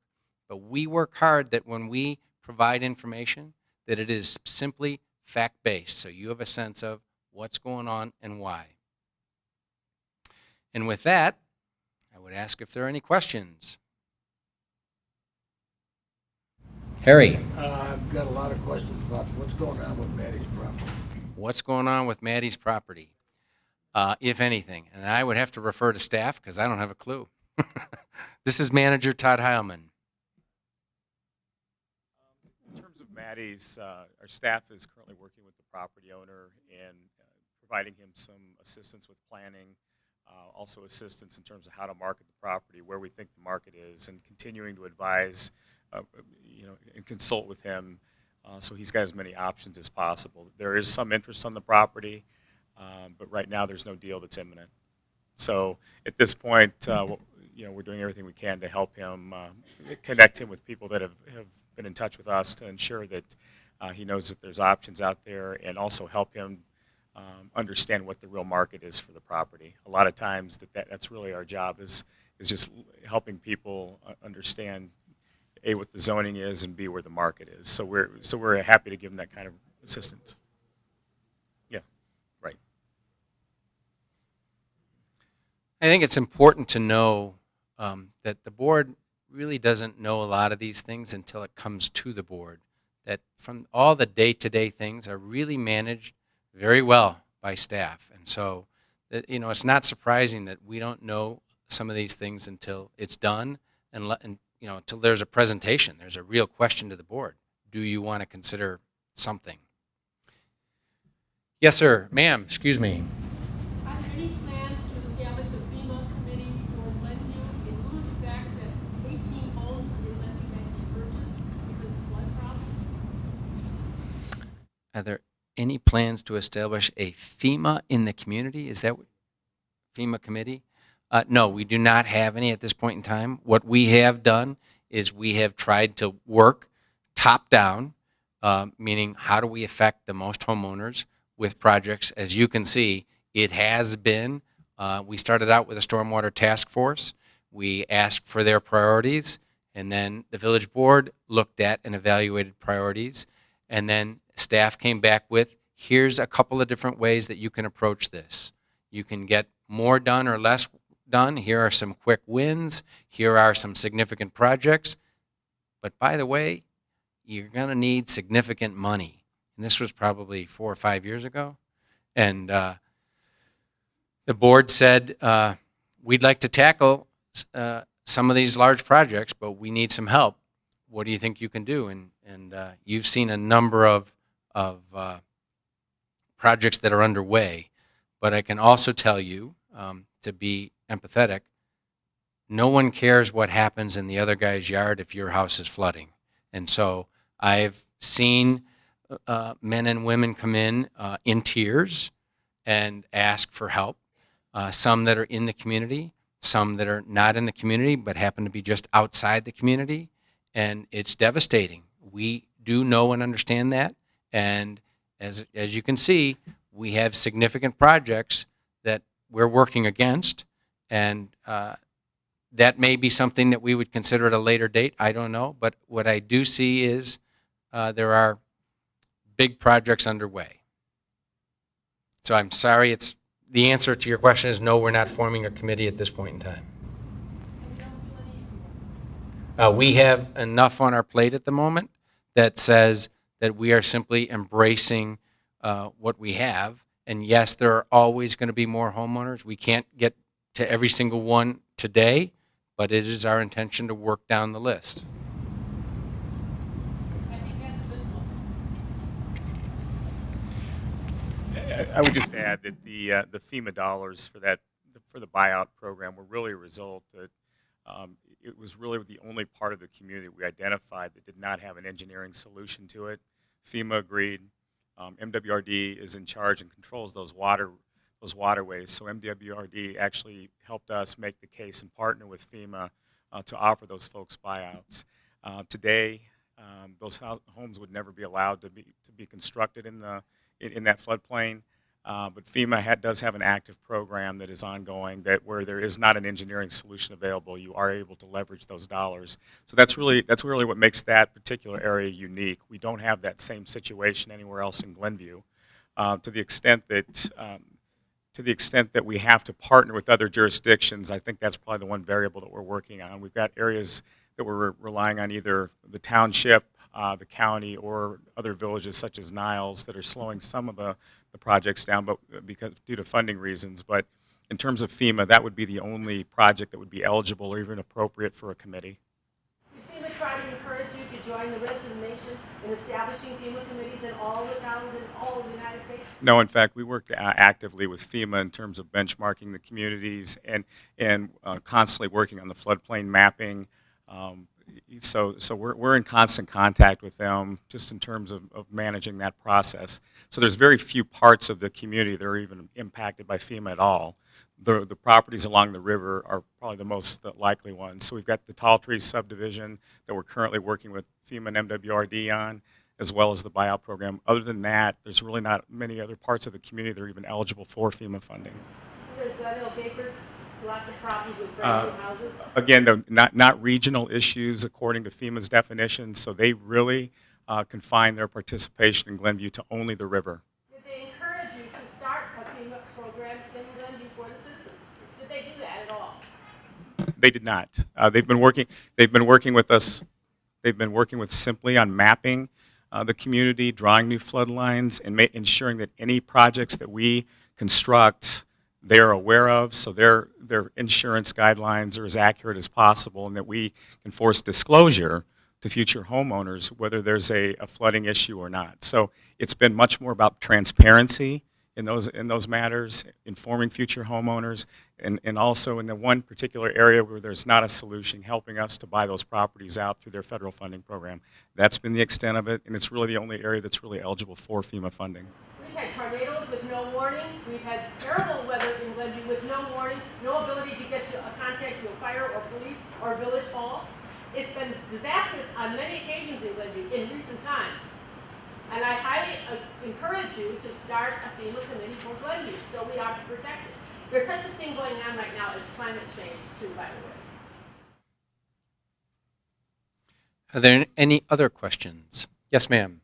But we work hard that when we provide information, that it is simply fact-based, so you have a sense of what's going on and why. And with that, I would ask if there are any questions. Harry. I've got a lot of questions about what's going on with Maddie's property. What's going on with Maddie's property, if anything? And I would have to refer to staff because I don't have a clue. This is Manager Todd Heilman. In terms of Maddie's, our staff is currently working with the property owner and providing him some assistance with planning, also assistance in terms of how to market the property, where we think the market is, and continuing to advise, and consult with him so he's got as many options as possible. There is some interest on the property, but right now there's no deal that's imminent. So at this point, we're doing everything we can to help him, connect him with people that have been in touch with us to ensure that he knows that there's options out there, and also help him understand what the real market is for the property. A lot of times that's really our job, is just helping people understand A, what the zoning is, and B, where the market is. So we're happy to give them that kind of assistance. Yeah, right. I think it's important to know that the board really doesn't know a lot of these things until it comes to the board. That from all the day-to-day things are really managed very well by staff. And so, it's not surprising that we don't know some of these things until it's done, and until there's a presentation. There's a real question to the board. Do you want to consider something? Yes, sir. Ma'am, excuse me. Are there any plans to establish a FEMA committee for Glenview, in lieu of the fact that 18 homes in Glenview had to be purchased because of flood problems? Are there any plans to establish a FEMA in the community? Is that what, FEMA committee? No, we do not have any at this point in time. What we have done is we have tried to work top down, meaning how do we affect the most homeowners with projects. As you can see, it has been, we started out with a stormwater task force. We asked for their priorities, and then the village board looked at and evaluated priorities, and then staff came back with, here's a couple of different ways that you can approach this. You can get more done or less done. Here are some quick wins. Here are some significant projects. But by the way, you're going to need significant money. And this was probably 4 or 5 years ago. And the board said, we'd like to tackle some of these large projects, but we need some help. What do you think you can do? And you've seen a number of projects that are underway. But I can also tell you, to be empathetic, no one cares what happens in the other guy's yard if your house is flooding. And so I've seen men and women come in tears and ask for help. Some that are in the community, some that are not in the community but happen to be just outside the community. And it's devastating. We do know and understand that. And as you can see, we have significant projects that we're working against. And that may be something that we would consider at a later date. I don't know. But what I do see is there are big projects underway. So I'm sorry, the answer to your question is no, we're not forming a committee at this point in time. We have enough on our plate at the moment that says that we are simply embracing what we have. And yes, there are always going to be more homeowners. We can't get to every single one today, but it is our intention to work down the list. I would just add that the FEMA dollars for the buyout program were really a result that it was really the only part of the community we identified that did not have an engineering solution to it. FEMA agreed. MWRD is in charge and controls those waterways. So MWRD actually helped us make the case and partner with FEMA to offer those folks buyouts. Today, those homes would never be allowed to be constructed in that floodplain. But FEMA does have an active program that is ongoing, where there is not an engineering solution available, you are able to leverage those dollars. So that's really what makes that particular area unique. We don't have that same situation anywhere else in Glenview. To the extent that we have to partner with other jurisdictions, I think that's probably the one variable that we're working on. We've got areas that we're relying on either the township, the county, or other villages such as Niles that are slowing some of the projects down, but due to funding reasons. But in terms of FEMA, that would be the only project that would be eligible or even appropriate for a committee. Is FEMA trying to encourage you to join the rest of the nation in establishing FEMA committees in all the towns in all of the United States? No, in fact, we work actively with FEMA in terms of benchmarking the communities and constantly working on the floodplain mapping. So we're in constant contact with them just in terms of managing that process. So there's very few parts of the community that are even impacted by FEMA at all. the properties along the river are probably the most likely ones. So we've got the Tall Trees subdivision that we're currently working with FEMA and MWRD on, as well as the buyout program. Other than that, there's really not many other parts of the community that are even eligible for FEMA funding. There's Glenview Bakers, lots of problems with brand new houses. Again, they're not regional issues according to FEMA's definition, so they really confine their participation in Glenview to only the river. Did they encourage you to start a FEMA program in Glenview for the citizens? Did they do that at all? They did not. They've been working with us. They've been working with simply on mapping the community, drawing new flood lines, and ensuring that any projects that we construct, they're aware of, so their insurance guidelines are as accurate as possible, and that we can force disclosure to future homeowners whether there's a flooding issue or not. So it's been much more about transparency in those matters, informing future homeowners, and also in the one particular area where there's not a solution, helping us to buy those properties out through their federal funding program. That's been the extent of it, and it's really the only area that's really eligible for FEMA funding. We've had tornadoes with no warning. We've had terrible weather in Glenview with no warning, no ability to get to contact to a fire or police or village hall. It's been disastrous on many occasions in Glenview in recent times. And I highly encourage you to start a FEMA committee for Glenview, so we are protected. There's such a thing going on right now as climate change, too, by the way. Are there any other questions? Yes, ma'am.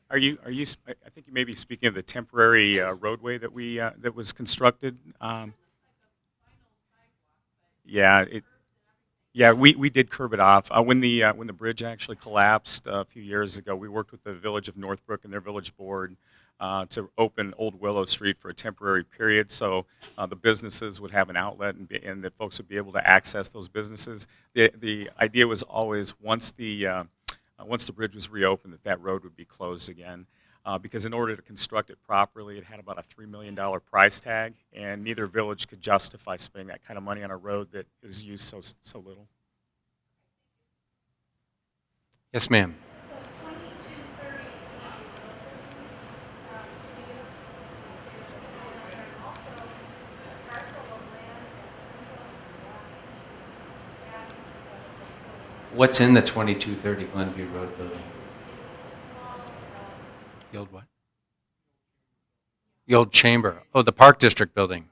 I think you may be speaking of the temporary roadway that that was constructed. Yeah, we did curb it off. When the bridge actually collapsed a few years ago, we worked with the Village of Northbrook and their village board to open Old Willow Street for a temporary period, so the businesses would have an outlet and that folks would be able to access those businesses. The idea was always once the bridge was reopened, that road would be closed again. Because in order to construct it properly, it had about a $3 million price tag, and neither village could justify spending that kind of money on a road that is used so little. Yes, ma'am. What's in the 2230 Glenview Road building? The old what? The old chamber. Oh, the Park District building.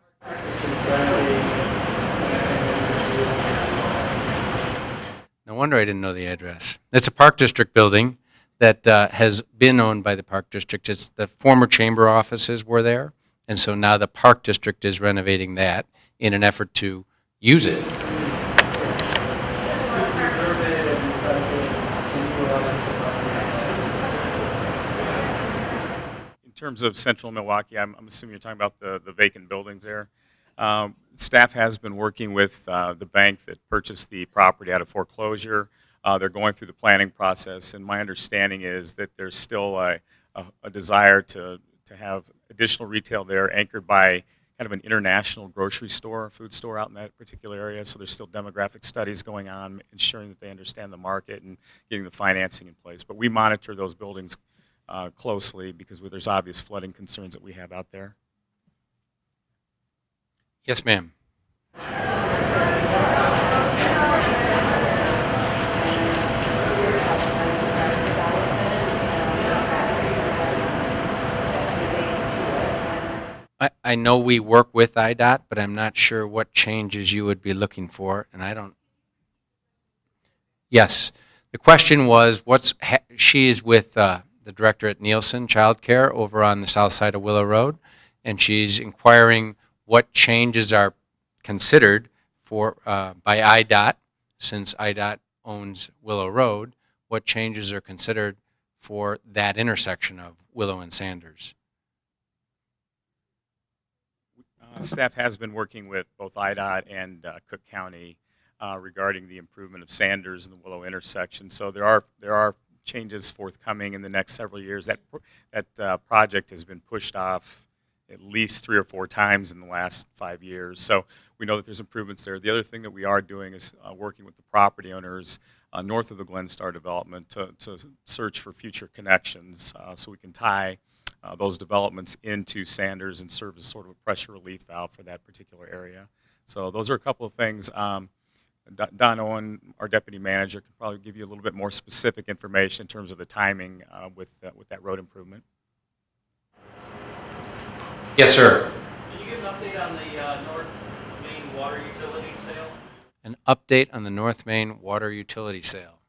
No wonder I didn't know the address. It's a Park District building that has been owned by the Park District. It's the former chamber offices were there, and so now the Park District is renovating that in an effort to use it. In terms of central Milwaukee, I'm assuming you're talking about the vacant buildings there. Staff has been working with the bank that purchased the property out of foreclosure. They're going through the planning process, and my understanding is that there's still a desire to have additional retail there anchored by kind of an international grocery store, food store out in that particular area. So there's still demographic studies going on, ensuring that they understand the market and getting the financing in place. But we monitor those buildings closely because there's obvious flooding concerns that we have out there. Yes, ma'am. I know we work with IDOT, but I'm not sure what changes you would be looking for, and I don't. Yes, the question was, she is with the director at Nielsen Child Care over on the south side of Willow Road, and she's inquiring what changes are considered for by IDOT, since IDOT owns Willow Road, what changes are considered for that intersection of Willow and Sanders. Staff has been working with both IDOT and Cook County regarding the improvement of Sanders and the Willow intersection. So there are changes forthcoming in the next several years. That project has been pushed off at least 3 or 4 times in the last 5 years. So we know that there's improvements there. The other thing that we are doing is working with the property owners north of the Glenstar development to search for future connections so we can tie those developments into Sanders and serve as sort of a pressure relief valve for that particular area. So those are a couple of things. Don Owen, our deputy manager, can probably give you a little bit more specific information in terms of the timing with that road improvement. Yes, sir. Can you give an update on the North Main water utility sale? An update on the North Main water utility sale.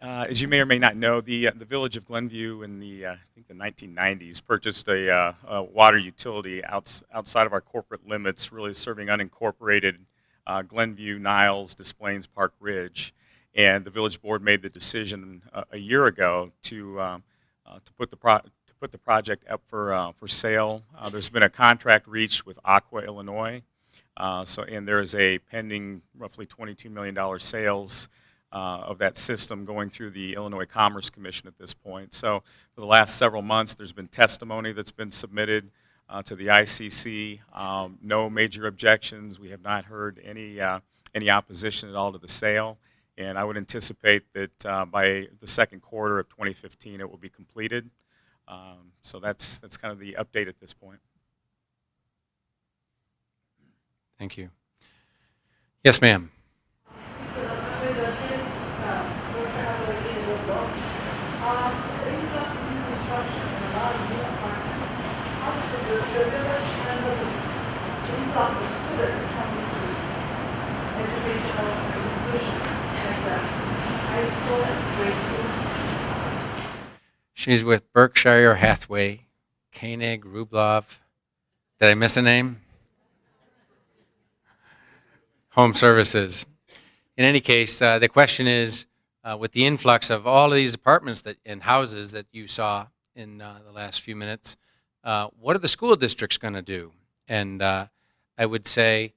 As you may or may not know, the village of Glenview in the I think the 1990s purchased a water utility outside of our corporate limits, really serving unincorporated Glenview, Niles, Des Plaines, Park Ridge, and the village board made the decision a year ago to put the project up for sale. There's been a contract reached with Aqua, Illinois, and there is a pending roughly $22 million sales of that system going through the Illinois Commerce Commission at this point. So for the last several months, there's been testimony that's been submitted to the ICC. No major objections. We have not heard any opposition at all to the sale. And I would anticipate that by the second quarter of 2015, it will be completed. So that's kind of the update at this point. Thank you. Yes, ma'am. She's with Berkshire Hathaway, Koenig, Rubloff. Did I miss a name? Home Services. In any case, the question is, with the influx of all of these apartments and houses that you saw in the last few minutes, what are the school districts going to do? And I would say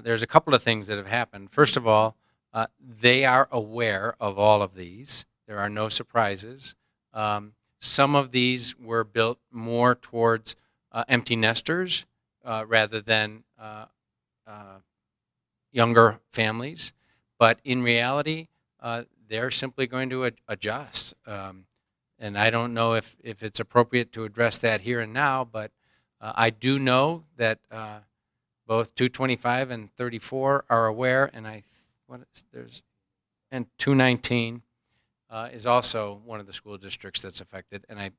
there's a couple of things that have happened. First of all, they are aware of all of these. There are no surprises. Some of these were built more towards empty nesters rather than younger families. But in reality, they're simply going to adjust. And I don't know if it's appropriate to address that here and now, but I do know that both 225 and 34 are aware, and and 219 is also one of the school districts that's affected, and I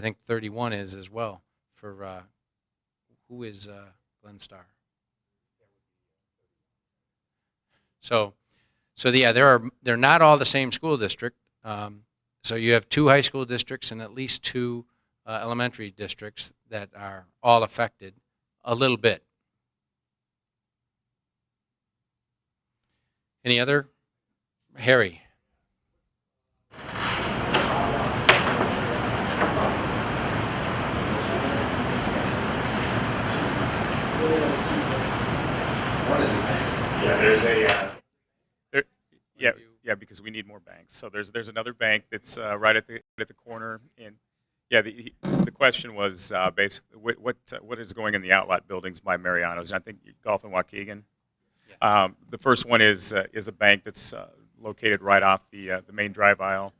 think 31 is as well. For who is Glenstar? So yeah, they're not all the same school district. So you have 2 high school districts and at least 2 elementary districts that are all affected a little bit. Any other? Harry. Yeah, there's because we need more banks. So there's another bank that's right at the corner. And yeah, the question was basically what is going in the outlet buildings by Mariano's, and I think Golf and Waukegan. Yes. The first one is a bank that's located right off the main drive aisle.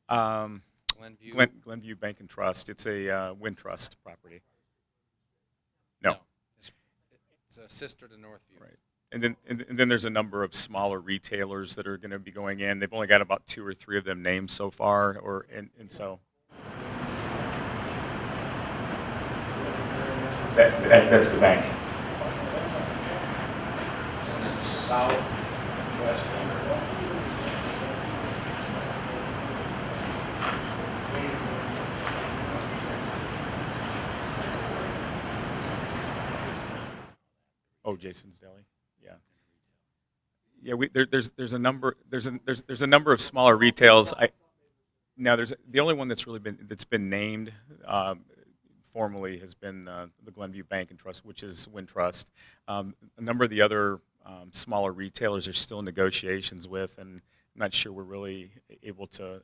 Glenview Bank and Trust. It's a Wintrust property. No. It's a sister to Northview. Right. And then there's a number of smaller retailers that are going to be going in. They've only got about 2 or 3 of them named so far, and so that's the bank. Southwest. Oh, Jason's Deli. Yeah. There's a number of smaller retails. The only one that's been named formerly has been the Glenview Bank and Trust, which is Wintrust. A number of the other smaller retailers are still in negotiations with, and I'm not sure we're really able to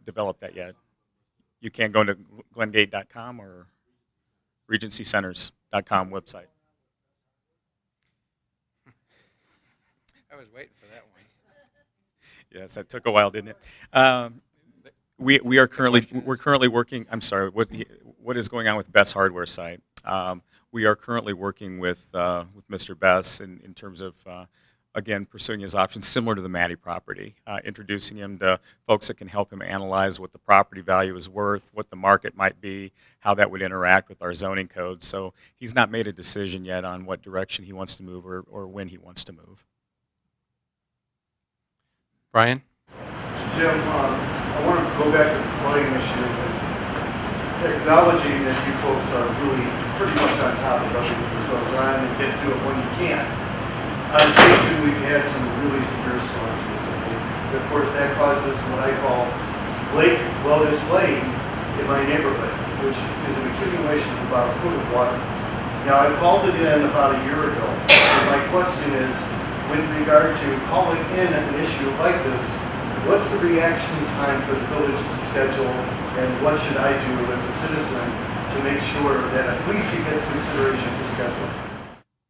develop that yet. You can go to glengate.com or regencycenters.com website. I was waiting for that one. Yes, that took a while, didn't it? We are currently working. I'm sorry. What is going on with Best Hardware site? We are currently working with Mr. Bess in terms of again pursuing his options similar to the Maddie property, introducing him to folks that can help him analyze what the property value is worth, what the market might be, how that would interact with our zoning code. So he's not made a decision yet on what direction he wants to move or when he wants to move. Brian? Jim, I want to go back to the flooding issue, acknowledging that you folks are really pretty much on top of everything that goes on and get to it when you can. On occasion, we've had some really severe storms recently. Of course, that causes what I call Lake Lotus Lane in my neighborhood, which is an accumulation of about a foot of water. Now, I called it in about a year ago, and my question is, with regard to calling in an issue like this, what's the reaction time for the village to schedule, and what should I do as a citizen to make sure that at least he gets consideration for scheduling?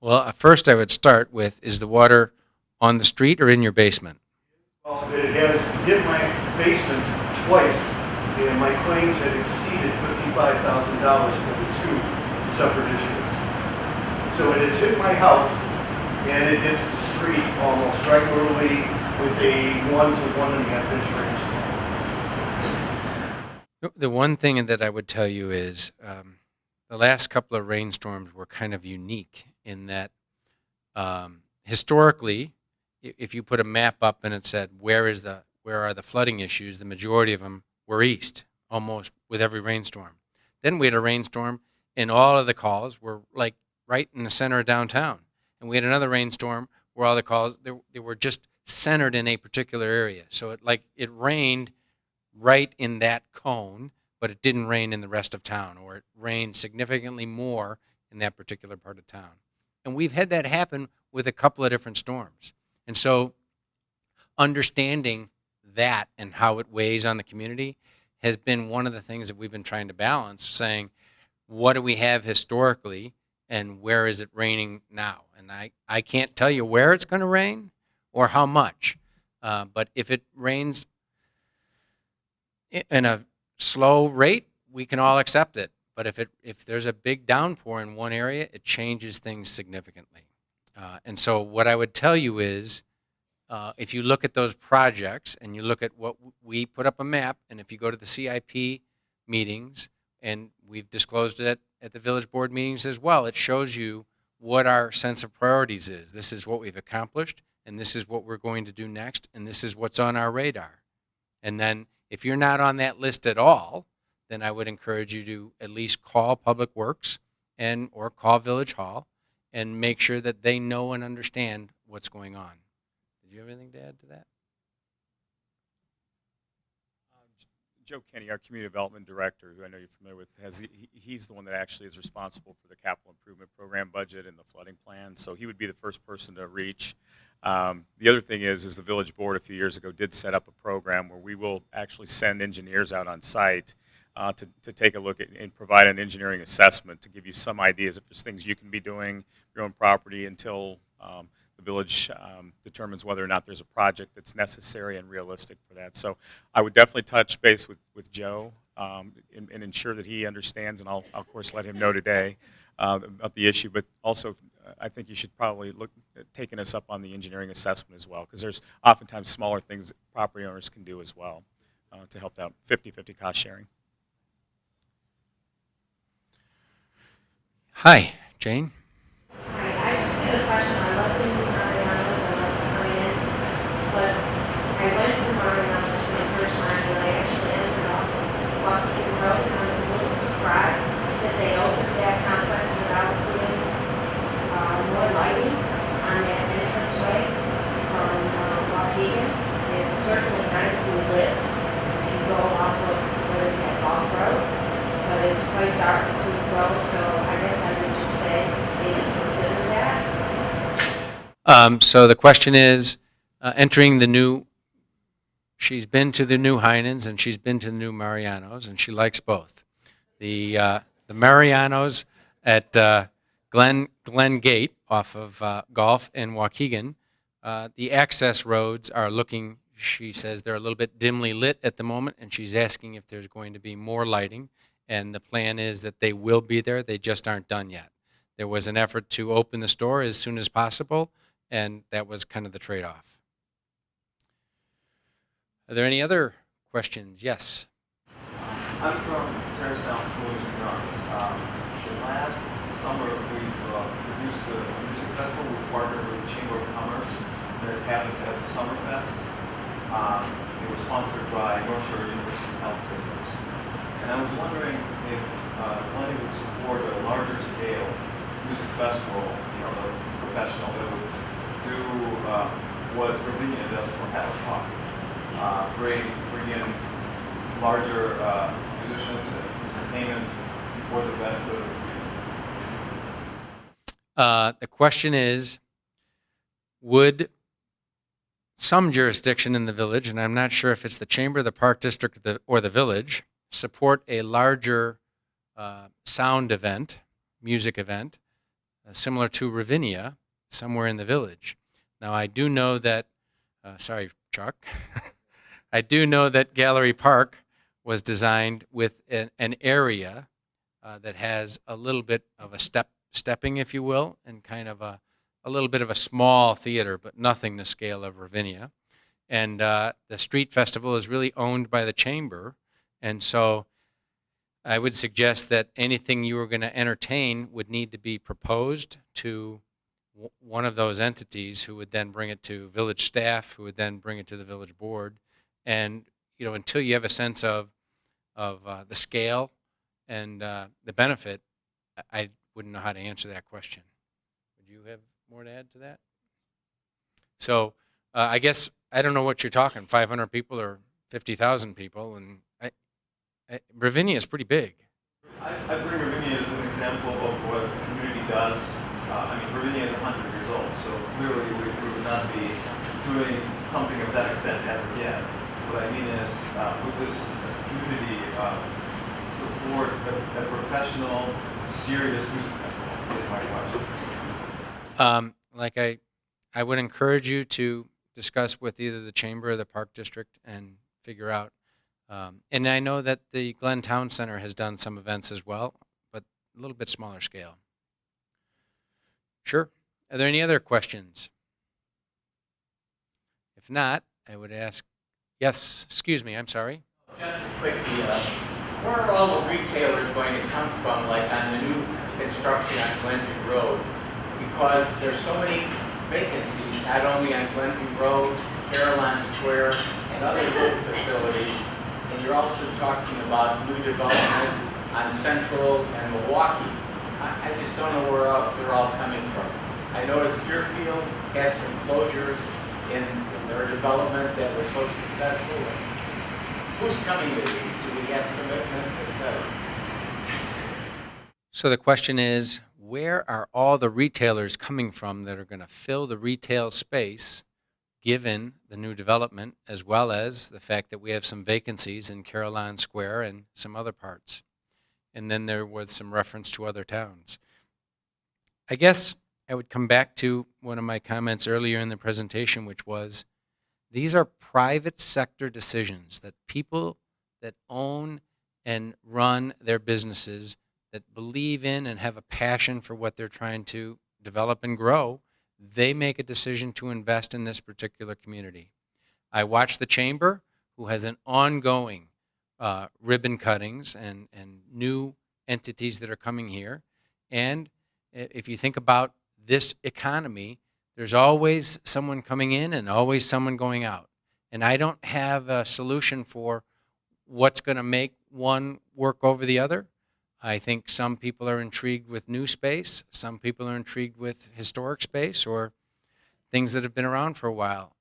Well, first I would start with, is the water on the street or in your basement? Well, it has hit my basement twice, and my claims had exceeded $55,000 for the two separate issues. So it has hit my house, and it hits the street almost regularly with a 1 to 1.5 inch rainstorm. The one thing that I would tell you is the last couple of rainstorms were kind of unique in that historically, if you put a map up and it said where are the flooding issues, the majority of them were east, almost with every rainstorm. Then we had a rainstorm, and all of the calls were like right in the center of downtown. And we had another rainstorm where all the calls they were just centered in a particular area. So it rained right in that cone, but it didn't rain in the rest of town, or it rained significantly more in that particular part of town. And we've had that happen with a couple of different storms. And so understanding that and how it weighs on the community has been one of the things that we've been trying to balance, saying, what do we have historically and where is it raining now? And I can't tell you where it's going to rain or how much, but if it rains in a slow rate, we can all accept it. But if there's a big downpour in one area, it changes things significantly. And so what I would tell you is, if you look at those projects and you look at what we put up a map, and if you go to the CIP meetings, and we've disclosed it at the village board meetings as well, it shows you what our sense of priorities is. This is what we've accomplished, and this is what we're going to do next, and this is what's on our radar. And then if you're not on that list at all, then I would encourage you to at least call Public Works or call Village Hall and make sure that they know and understand what's going on. Did you have anything to add to that? Joe Kenny, our community development director, who I know you're familiar with, he's the one that actually is responsible for the capital improvement program budget and the flooding plan. So he would be the first person to reach. The other thing is the village board a few years ago did set up a program where we will actually send engineers out on site to take a look at and provide an engineering assessment to give you some ideas if there's things you can be doing your own property until the village determines whether or not there's a project that's necessary and realistic for that. So I would definitely touch base with Joe and ensure that he understands, and I'll of course let him know today about the issue, but also I think you should probably look at taking us up on the engineering assessment as well, because there's oftentimes smaller things that property owners can do as well to help out 50-50 cost sharing. Hi, Jane. Hi, I just had a question. I love the new Marianas, I love the Marianas, but I went to Marianas for the first time, and I actually ended up walking the road, and I was a little surprised that they opened that complex without putting more lighting on that entranceway from Waukegan. It's certainly nicely lit if you go off of, what is that, off road, but it's quite quite dark when you grow, so I guess I would just say maybe consider that. So the question is, entering the new, she's been to the new Heinens and she's been to the new Marianos, and she likes both. The Marianos at Glen Gate off of Golf and Waukegan, the access roads are looking, she says they're a little bit dimly lit at the moment, and she's asking if there's going to be more lighting, and the plan is that they will be there, they just aren't done yet. There was an effort to open the store as soon as possible, and that was kind of the trade-off. Are there any other questions? Yes. I'm from Terrasound Schools and Grounds. Last summer, we've produced a music festival. We partnered with the Chamber of Commerce that happened at the Summerfest. It was sponsored by North Shore University Health Systems. And I was wondering if Glenview would support a larger scale music festival, a professional that would do what Ravinia does for Habitat. Bring in larger musicians and entertainment for the benefit of the community. The question is, would some jurisdiction in the village, and I'm not sure if it's the Chamber, the Park District, or the village, support a larger sound event, music event, similar to Ravinia, somewhere in the village? Now, I do know that, sorry, Chuck, I do know that Gallery Park was designed with an area that has a little bit of a stepping, if you will, and kind of a little bit of a small theater, but nothing the scale of Ravinia. And the street festival is really owned by the Chamber, and so I would suggest that anything you were going to entertain would need to be proposed to one of those entities, who would then bring it to village staff, who would then bring it to the village board. And until you have a sense of the scale and the benefit, I wouldn't know how to answer that question. Would you have more to add to that? So I guess I don't know what you're talking, 500 people or 50,000 people, and Ravinia is pretty big. I bring Ravinia as an example of what the community does. Ravinia is 100 years old, so clearly we would not be doing something of that extent as of yet. What I mean is, would this community support a professional, serious music festival, is my question. I would encourage you to discuss with either the Chamber or the Park District and figure out. And I know that the Glen Town Center has done some events as well, but a little bit smaller scale. Sure. Are there any other questions? If not, I would ask. Yes, excuse me, I'm sorry. Just quickly, where are all the retailers going to come from, like on the new construction on Glenview Road? Because there's so many vacancies, not only on Glenview Road, Caroline Square, and other good facilities. And you're also talking about new development on Central and Milwaukee. I just don't know where they're all coming from. I noticed Deerfield has some closures in their development that was so successful. Who's coming to these? Do we have commitments, etc.? So the question is, where are all the retailers coming from that are going to fill the retail space, given the new development, as well as the fact that we have some vacancies in Caroline Square and some other parts? And then there was some reference to other towns. I guess I would come back to one of my comments earlier in the presentation, which was, these are private sector decisions that people that own and run their businesses, that believe in and have a passion for what they're trying to develop and grow, they make a decision to invest in this particular community. I watch the Chamber, who has an ongoing ribbon cuttings and new entities that are coming here. And if you think about this economy, there's always someone coming in and always someone going out. And I don't have a solution for what's going to make one work over the other. I think some people are intrigued with new space. Some people are intrigued with historic space or things that have been around for a while.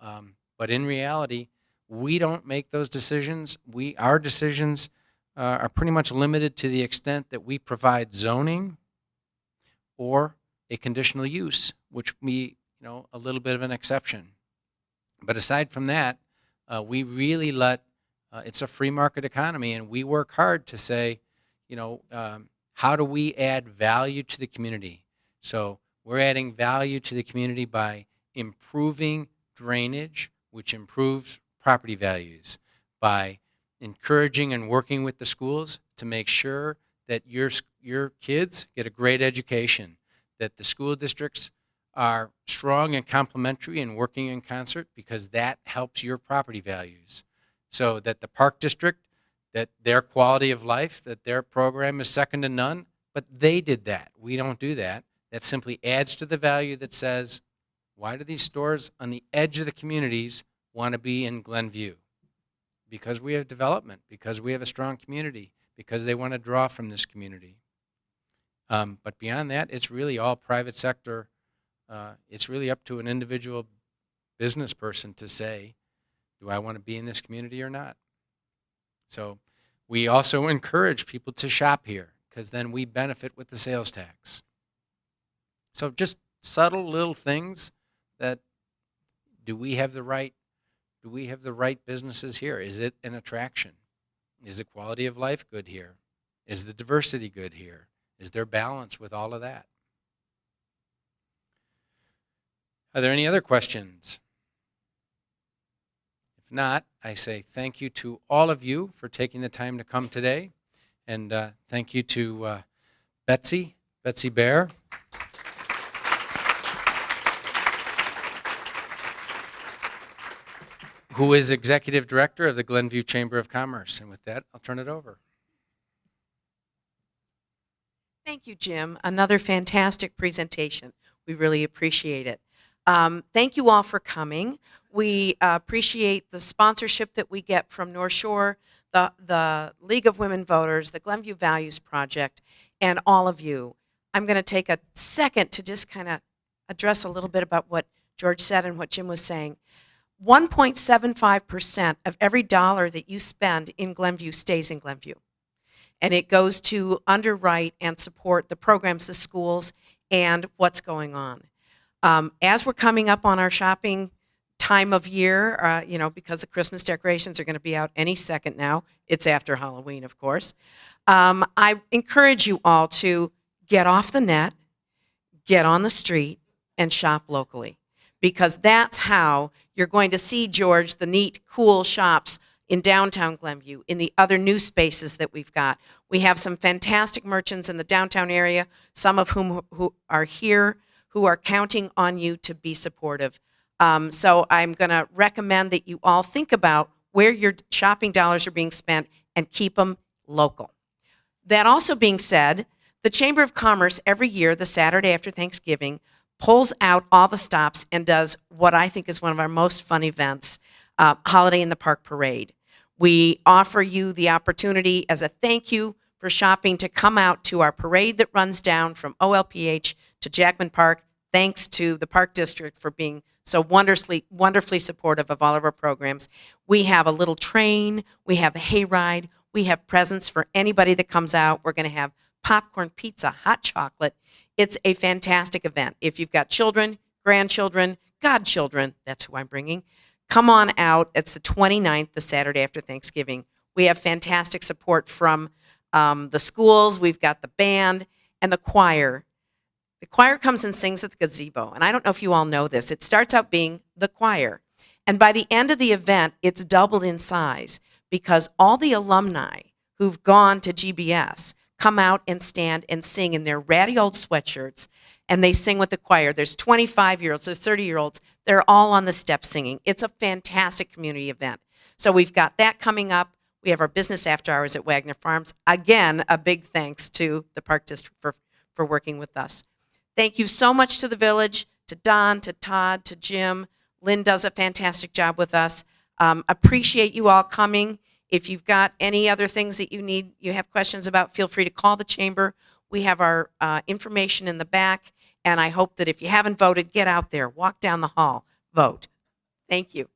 But in reality, we don't make those decisions. Our decisions are pretty much limited to the extent that we provide zoning or a conditional use, which we, a little bit of an exception. But aside from that, we really it's a free market economy, and we work hard to say, how do we add value to the community? So we're adding value to the community by improving drainage, which improves property values, by encouraging and working with the schools to make sure that your kids get a great education, that the school districts are strong and complementary and working in concert, because that helps your property values. So that the park district, that their quality of life, that their program is second to none, but they did that. We don't do that. That simply adds to the value that says, why do these stores on the edge of the communities want to be in Glenview? Because we have development, because we have a strong community, because they want to draw from this community. But beyond that, it's really all private sector. It's really up to an individual business person to say, do I want to be in this community or not? So we also encourage people to shop here, because then we benefit with the sales tax. So just subtle little things that, do we have the right businesses here? Is it an attraction? Is the quality of life good here? Is the diversity good here? Is there balance with all of that? Are there any other questions? If not, I say thank you to all of you for taking the time to come today. And thank you to Betsy Bear. Who is Executive Director of the Glenview Chamber of Commerce. And with that, I'll turn it over. Thank you, Jim. Another fantastic presentation. We really appreciate it. Thank you all for coming. We appreciate the sponsorship that we get from North Shore, the League of Women Voters, the Glenview Values Project, and all of you. I'm going to take a second to just kind of address a little bit about what George said and what Jim was saying. 1.75% of every dollar that you spend in Glenview stays in Glenview. And it goes to underwrite and support the programs, the schools, and what's going on. As we're coming up on our shopping time of year, because the Christmas decorations are going to be out any second now. It's after Halloween, of course. I encourage you all to get off the net, get on the street, and shop locally. Because that's how you're going to see, George, the neat, cool shops in downtown Glenview, in the other new spaces that we've got. We have some fantastic merchants in the downtown area, some of whom who are here, who are counting on you to be supportive. So I'm going to recommend that you all think about where your shopping dollars are being spent and keep them local. That also being said, the Chamber of Commerce every year, the Saturday after Thanksgiving, pulls out all the stops and does what I think is one of our most fun events, Holiday in the Park Parade. We offer you the opportunity as a thank you for shopping to come out to our parade that runs down from OLPH to Jackman Park. Thanks to the Park District for being so wonderfully supportive of all of our programs. We have a little train, we have a hayride, we have presents for anybody that comes out. We're going to have popcorn, pizza, hot chocolate. It's a fantastic event. If you've got children, grandchildren, godchildren, that's who I'm bringing, come on out. It's the 29th, the Saturday after Thanksgiving. We have fantastic support from the schools. We've got the band and the choir. The choir comes and sings at the gazebo. And I don't know if you all know this. It starts out being the choir. And by the end of the event, it's doubled in size because all the alumni who've gone to GBS come out and stand and sing in their ratty old sweatshirts, and they sing with the choir. There's 25-year-olds, there's 30-year-olds. They're all on the steps singing. It's a fantastic community event. So we've got that coming up. We have our business after hours at Wagner Farms. Again, a big thanks to the Park District for working with us. Thank you so much to the village, to Don, to Todd, to Jim. Lynn does a fantastic job with us. Appreciate you all coming. If you've got any other things that you have questions about, feel free to call the chamber. We have our information in the back, and I hope that if you haven't voted, get out there, walk down the hall, vote. Thank you.